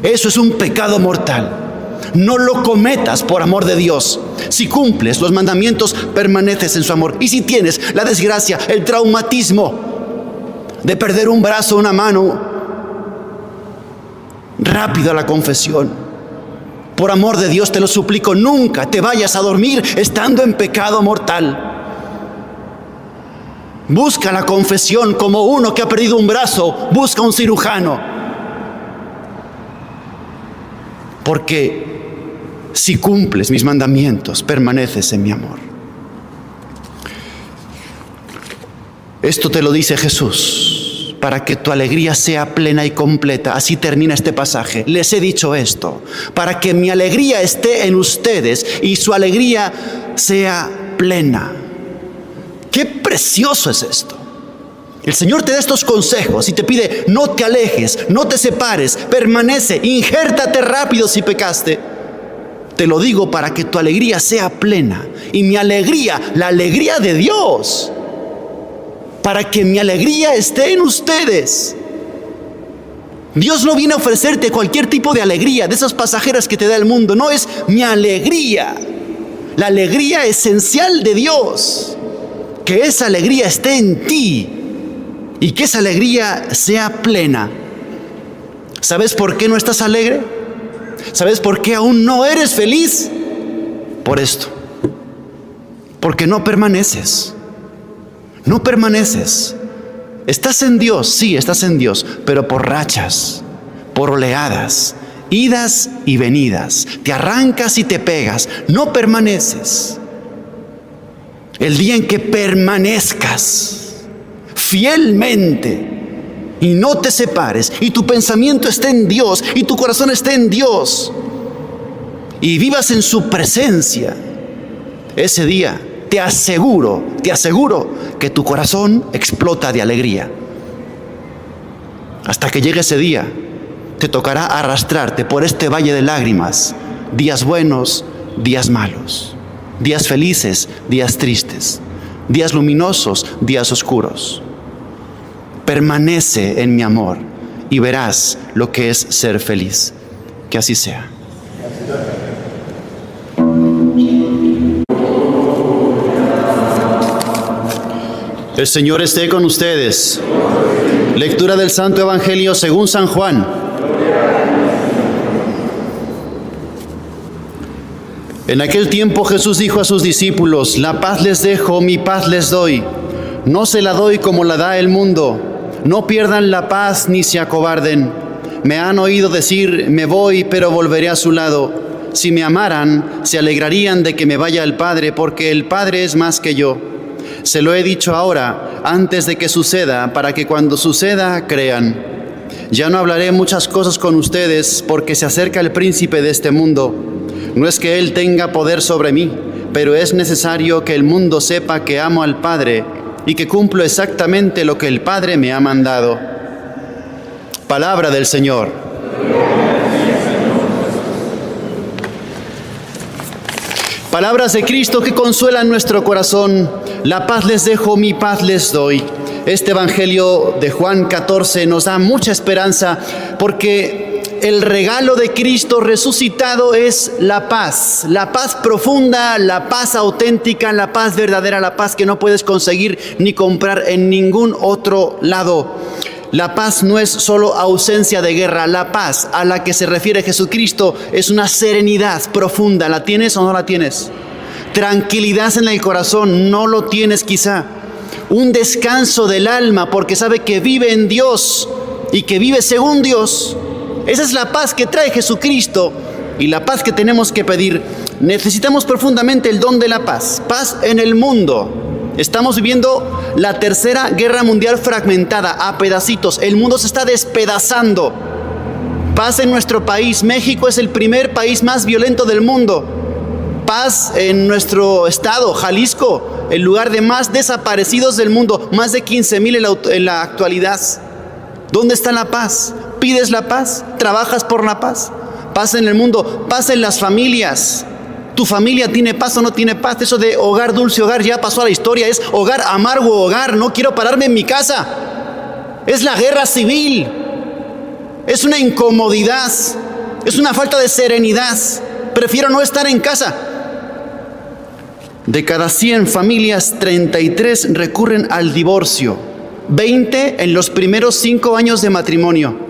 Eso es un pecado mortal. No lo cometas por amor de Dios. Si cumples los mandamientos, permaneces en su amor. Y si tienes la desgracia, el traumatismo de perder un brazo, una mano, rápido a la confesión. Por amor de Dios te lo suplico, nunca te vayas a dormir estando en pecado mortal. Busca la confesión como uno que ha perdido un brazo, busca un cirujano. Porque si cumples mis mandamientos, permaneces en mi amor. Esto te lo dice Jesús, para que tu alegría sea plena y completa. Así termina este pasaje. Les he dicho esto, para que mi alegría esté en ustedes y su alegría sea plena. ¡Qué precioso es esto! El Señor te da estos consejos y te pide, no te alejes, no te separes, permanece, injértate rápido si pecaste. Te lo digo para que tu alegría sea plena. Y mi alegría, la alegría de Dios, para que mi alegría esté en ustedes. Dios no viene a ofrecerte cualquier tipo de alegría, de esas pasajeras que te da el mundo. No, es mi alegría, la alegría esencial de Dios. Que esa alegría esté en ti y que esa alegría sea plena. ¿Sabes por qué no estás alegre? ¿Sabes por qué aún no eres feliz? Por esto. Porque no permaneces. No permaneces. Estás en Dios, sí, estás en Dios, pero por rachas, por oleadas, idas y venidas. Te arrancas y te pegas. No permaneces. El día en que permanezcas fielmente y no te separes, y tu pensamiento esté en Dios, y tu corazón esté en Dios, y vivas en su presencia, ese día te aseguro que tu corazón explota de alegría. Hasta que llegue ese día, te tocará arrastrarte por este valle de lágrimas, días buenos, días malos, días felices, días tristes, días luminosos, días oscuros. Permanece en mi amor y verás lo que es ser feliz. Que así sea. El Señor esté con ustedes. Lectura del Santo Evangelio según San Juan. En aquel tiempo Jesús dijo a sus discípulos: la paz les dejo, mi paz les doy. No se la doy como la da el mundo. No pierdan la paz ni se acobarden. Me han oído decir: me voy, pero volveré a su lado. Si me amaran, se alegrarían de que me vaya al Padre, porque el Padre es más que yo. Se lo he dicho ahora, antes de que suceda, para que cuando suceda, crean. Ya no hablaré muchas cosas con ustedes, porque se acerca el príncipe de este mundo. No es que él tenga poder sobre mí, pero es necesario que el mundo sepa que amo al Padre y que cumplo exactamente lo que el Padre me ha mandado. Palabra del Señor. Palabras de Cristo que consuelan nuestro corazón. La paz les dejo, mi paz les doy. Este Evangelio de Juan 14 nos da mucha esperanza, porque el regalo de Cristo resucitado es la paz profunda, la paz auténtica, la paz verdadera, la paz que no puedes conseguir ni comprar en ningún otro lado. La paz no es solo ausencia de guerra. La paz a la que se refiere Jesucristo es una serenidad profunda. ¿La tienes o no la tienes? Tranquilidad en el corazón, no lo tienes quizá. Un descanso del alma porque sabe que vive en Dios y que vive según Dios. Esa es la paz que trae Jesucristo y la paz que tenemos que pedir. Necesitamos profundamente el don de la paz. Paz en el mundo. Estamos viviendo la tercera guerra mundial fragmentada a pedacitos. El mundo se está despedazando. Paz en nuestro país. México es el primer país más violento del mundo. Paz en nuestro estado, Jalisco, el lugar de más desaparecidos del mundo. Más de 15,000 en la actualidad. ¿Dónde está la paz? ¿Pides la paz? ¿Trabajas por la paz? Paz en el mundo, paz en las familias. ¿Tu familia tiene paz o no tiene paz? Eso de hogar, dulce hogar, ya pasó a la historia. Es hogar, amargo hogar. No quiero pararme en mi casa. Es la guerra civil. Es una incomodidad. Es una falta de serenidad. Prefiero no estar en casa. De cada 100 familias, 33 recurren al divorcio. 20 en los primeros 5 años de matrimonio.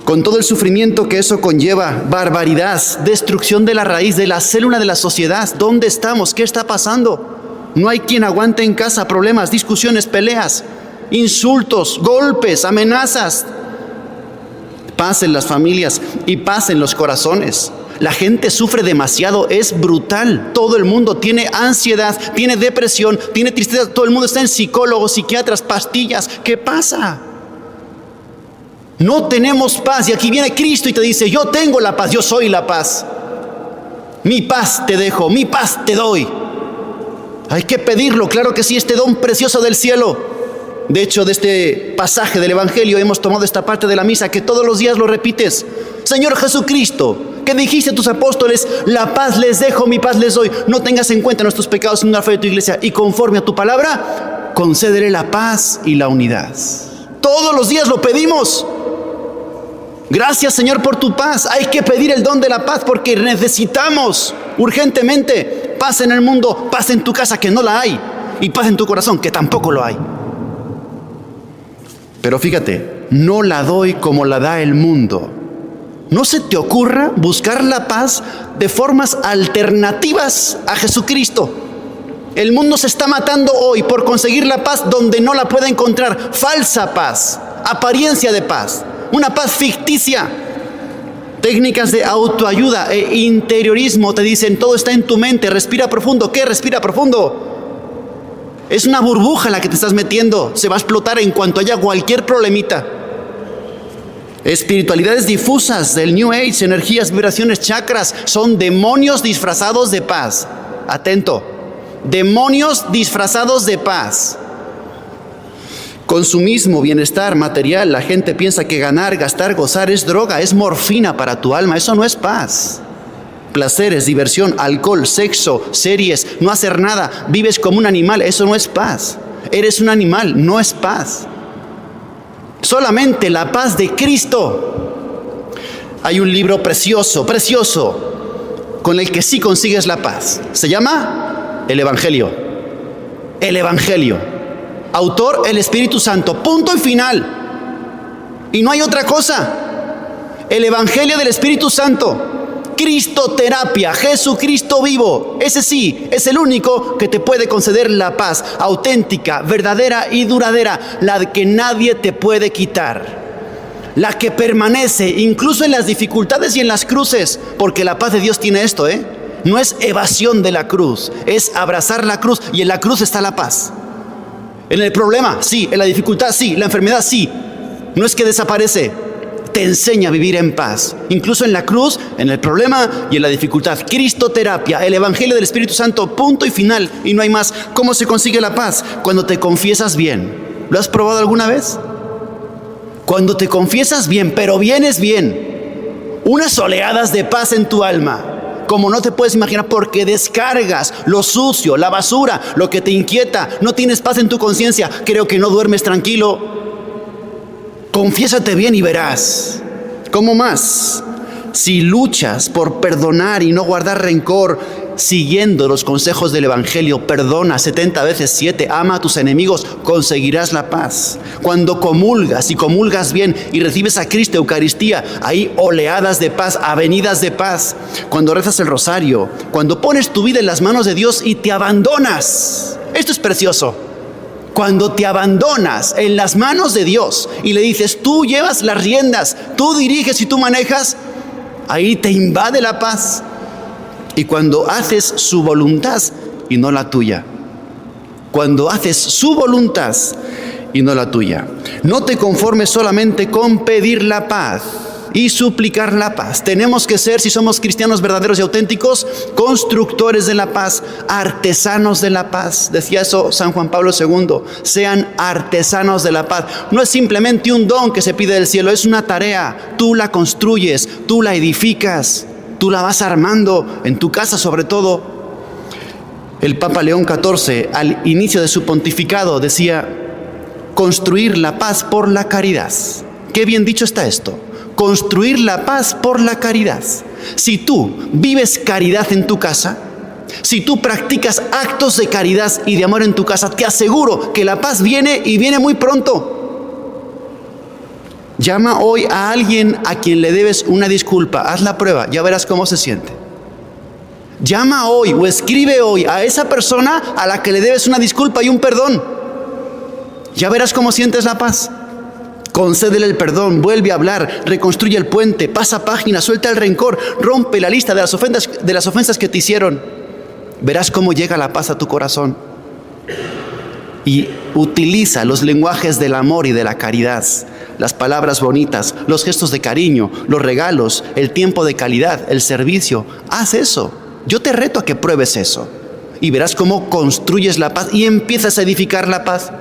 Con todo el sufrimiento que eso conlleva, barbaridad, destrucción de la raíz, de la célula de la sociedad. ¿Dónde estamos? ¿Qué está pasando? No hay quien aguante en casa. Problemas, discusiones, peleas, insultos, golpes, amenazas. Paz en las familias y paz en los corazones. La gente sufre demasiado, es brutal. Todo el mundo tiene ansiedad, tiene depresión, tiene tristeza. Todo el mundo está en psicólogos, psiquiatras, pastillas. ¿Qué pasa? No tenemos paz y aquí viene Cristo y te dice: yo tengo la paz, yo soy la paz. Mi paz te dejo, mi paz te doy. Hay que pedirlo, claro que sí, este don precioso del cielo. De hecho, de este pasaje del Evangelio hemos tomado esta parte de la misa que todos los días lo repites. Señor Jesucristo, que dijiste a tus apóstoles: la paz les dejo, mi paz les doy. No tengas en cuenta nuestros pecados en la fe de tu iglesia y conforme a tu palabra, concédele la paz y la unidad. Todos los días lo pedimos. Gracias, Señor, por tu paz. Hay que pedir el don de la paz porque necesitamos urgentemente paz en el mundo, paz en tu casa que no la hay y paz en tu corazón que tampoco lo hay. Pero fíjate, no la doy como la da el mundo. No se te ocurra buscar la paz de formas alternativas a Jesucristo. El mundo se está matando hoy por conseguir la paz donde no la puede encontrar. Falsa paz, apariencia de paz. Una paz ficticia. Técnicas de autoayuda e interiorismo te dicen: todo está en tu mente, respira profundo. ¿Qué respira profundo? Es una burbuja en la que te estás metiendo. Se va a explotar en cuanto haya cualquier problemita. Espiritualidades difusas del New Age, energías, vibraciones, chakras, son demonios disfrazados de paz. Atento. Demonios disfrazados de paz. Consumismo, bienestar material. La gente piensa que ganar, gastar, gozar es droga, es morfina para tu alma. Eso no es paz. Placeres, diversión, alcohol, sexo, series, no hacer nada, vives como un animal, eso no es paz. Eres un animal, no es paz. Solamente la paz de Cristo. Hay un libro precioso, precioso, con el que sí consigues la paz. Se llama el Evangelio. El Evangelio. Autor, el Espíritu Santo. Punto y final. Y no hay otra cosa. El Evangelio del Espíritu Santo. Cristoterapia, Jesucristo vivo. Ese sí, es el único que te puede conceder la paz auténtica, verdadera y duradera, la que nadie te puede quitar, la que permanece incluso en las dificultades y en las cruces, porque la paz de Dios tiene esto, no es evasión de la cruz, es abrazar la cruz, y en la cruz está la paz. En el problema, sí, en la dificultad, sí, la enfermedad, sí, no es que desaparece. Te enseña a vivir en paz, incluso en la cruz, en el problema y en la dificultad. Cristoterapia, el Evangelio del Espíritu Santo, punto y final, y no hay más. ¿Cómo se consigue la paz? Cuando te confiesas bien. ¿Lo has probado alguna vez? Cuando te confiesas bien, pero vienes bien, unas oleadas de paz en tu alma, como no te puedes imaginar, porque descargas lo sucio, la basura, lo que te inquieta. No tienes paz en tu conciencia, creo que no duermes tranquilo. Confiésate bien y verás. ¿Cómo más? Si luchas por perdonar y no guardar rencor, siguiendo los consejos del Evangelio, perdona 70 veces 7, ama a tus enemigos, conseguirás la paz. Cuando comulgas y comulgas bien y recibes a Cristo, Eucaristía, hay oleadas de paz, avenidas de paz. Cuando rezas el rosario, cuando pones tu vida en las manos de Dios y te abandonas. Esto es precioso. Cuando te abandonas en las manos de Dios y le dices, tú llevas las riendas, tú diriges y tú manejas, ahí te invade la paz. Y cuando haces su voluntad y no la tuya. Cuando haces su voluntad y no la tuya. No te conformes solamente con pedir la paz y suplicar la paz. Tenemos que ser, si somos cristianos verdaderos y auténticos, constructores de la paz, artesanos de la paz. Decía eso San Juan Pablo II, sean artesanos de la paz. No es simplemente un don que se pide del cielo, es una tarea. Tú la construyes, tú la edificas, tú la vas armando en tu casa sobre todo. El Papa León XIV, al inicio de su pontificado, decía, construir la paz por la caridad. Qué bien dicho está esto. Construir la paz por la caridad. Si tú vives caridad en tu casa, si tú practicas actos de caridad y de amor en tu casa, te aseguro que la paz viene y viene muy pronto. Llama hoy a alguien a quien le debes una disculpa, haz la prueba, ya verás cómo se siente. Llama hoy o escribe hoy a esa persona a la que le debes una disculpa y un perdón. Ya verás cómo sientes la paz. Concédele el perdón, vuelve a hablar, reconstruye el puente, pasa página, suelta el rencor, rompe la lista de las ofensas que te hicieron. Verás cómo llega la paz a tu corazón. Y utiliza los lenguajes del amor y de la caridad, las palabras bonitas, los gestos de cariño, los regalos, el tiempo de calidad, el servicio. Haz eso. Yo te reto a que pruebes eso. Y verás cómo construyes la paz y empiezas a edificar la paz.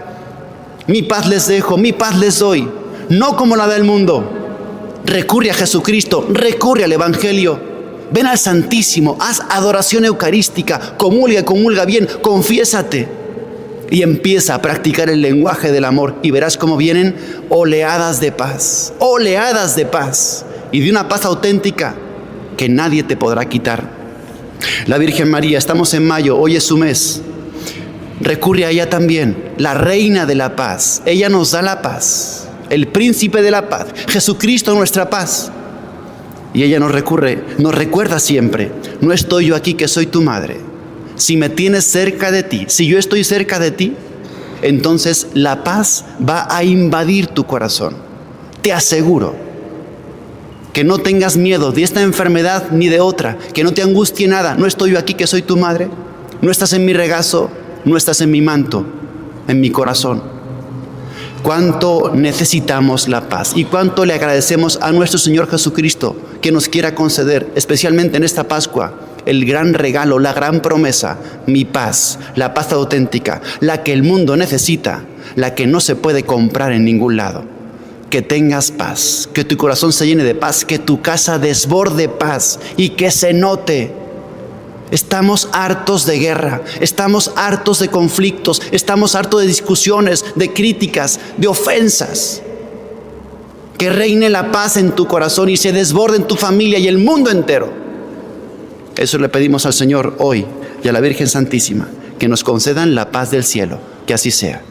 Mi paz les dejo, mi paz les doy, no como la del mundo. Recurre a Jesucristo, recurre al Evangelio, ven al Santísimo, haz adoración eucarística, comulga bien, confiésate y empieza a practicar el lenguaje del amor y verás cómo vienen oleadas de paz y de una paz auténtica que nadie te podrá quitar. La Virgen María, estamos en mayo, hoy es su mes. Recurre a ella también, la reina de la paz. Ella nos da la paz, el príncipe de la paz, Jesucristo nuestra paz. Y ella nos recuerda siempre, no estoy yo aquí que soy tu madre. Si me tienes cerca de ti, si yo estoy cerca de ti, entonces la paz va a invadir tu corazón. Te aseguro que no tengas miedo de esta enfermedad ni de otra, que no te angustie nada. No estoy yo aquí que soy tu madre, no estás en mi regazo, no estás en mi manto, en mi corazón. Cuánto necesitamos la paz y cuánto le agradecemos a nuestro Señor Jesucristo que nos quiera conceder, especialmente en esta Pascua, el gran regalo, la gran promesa, mi paz, la paz auténtica, la que el mundo necesita, la que no se puede comprar en ningún lado. Que tengas paz, que tu corazón se llene de paz, que tu casa desborde paz y que se note. Estamos hartos de guerra, estamos hartos de conflictos, estamos hartos de discusiones, de críticas, de ofensas. Que reine la paz en tu corazón y se desborde en tu familia y el mundo entero. Eso le pedimos al Señor hoy y a la Virgen Santísima, que nos concedan la paz del cielo, que así sea.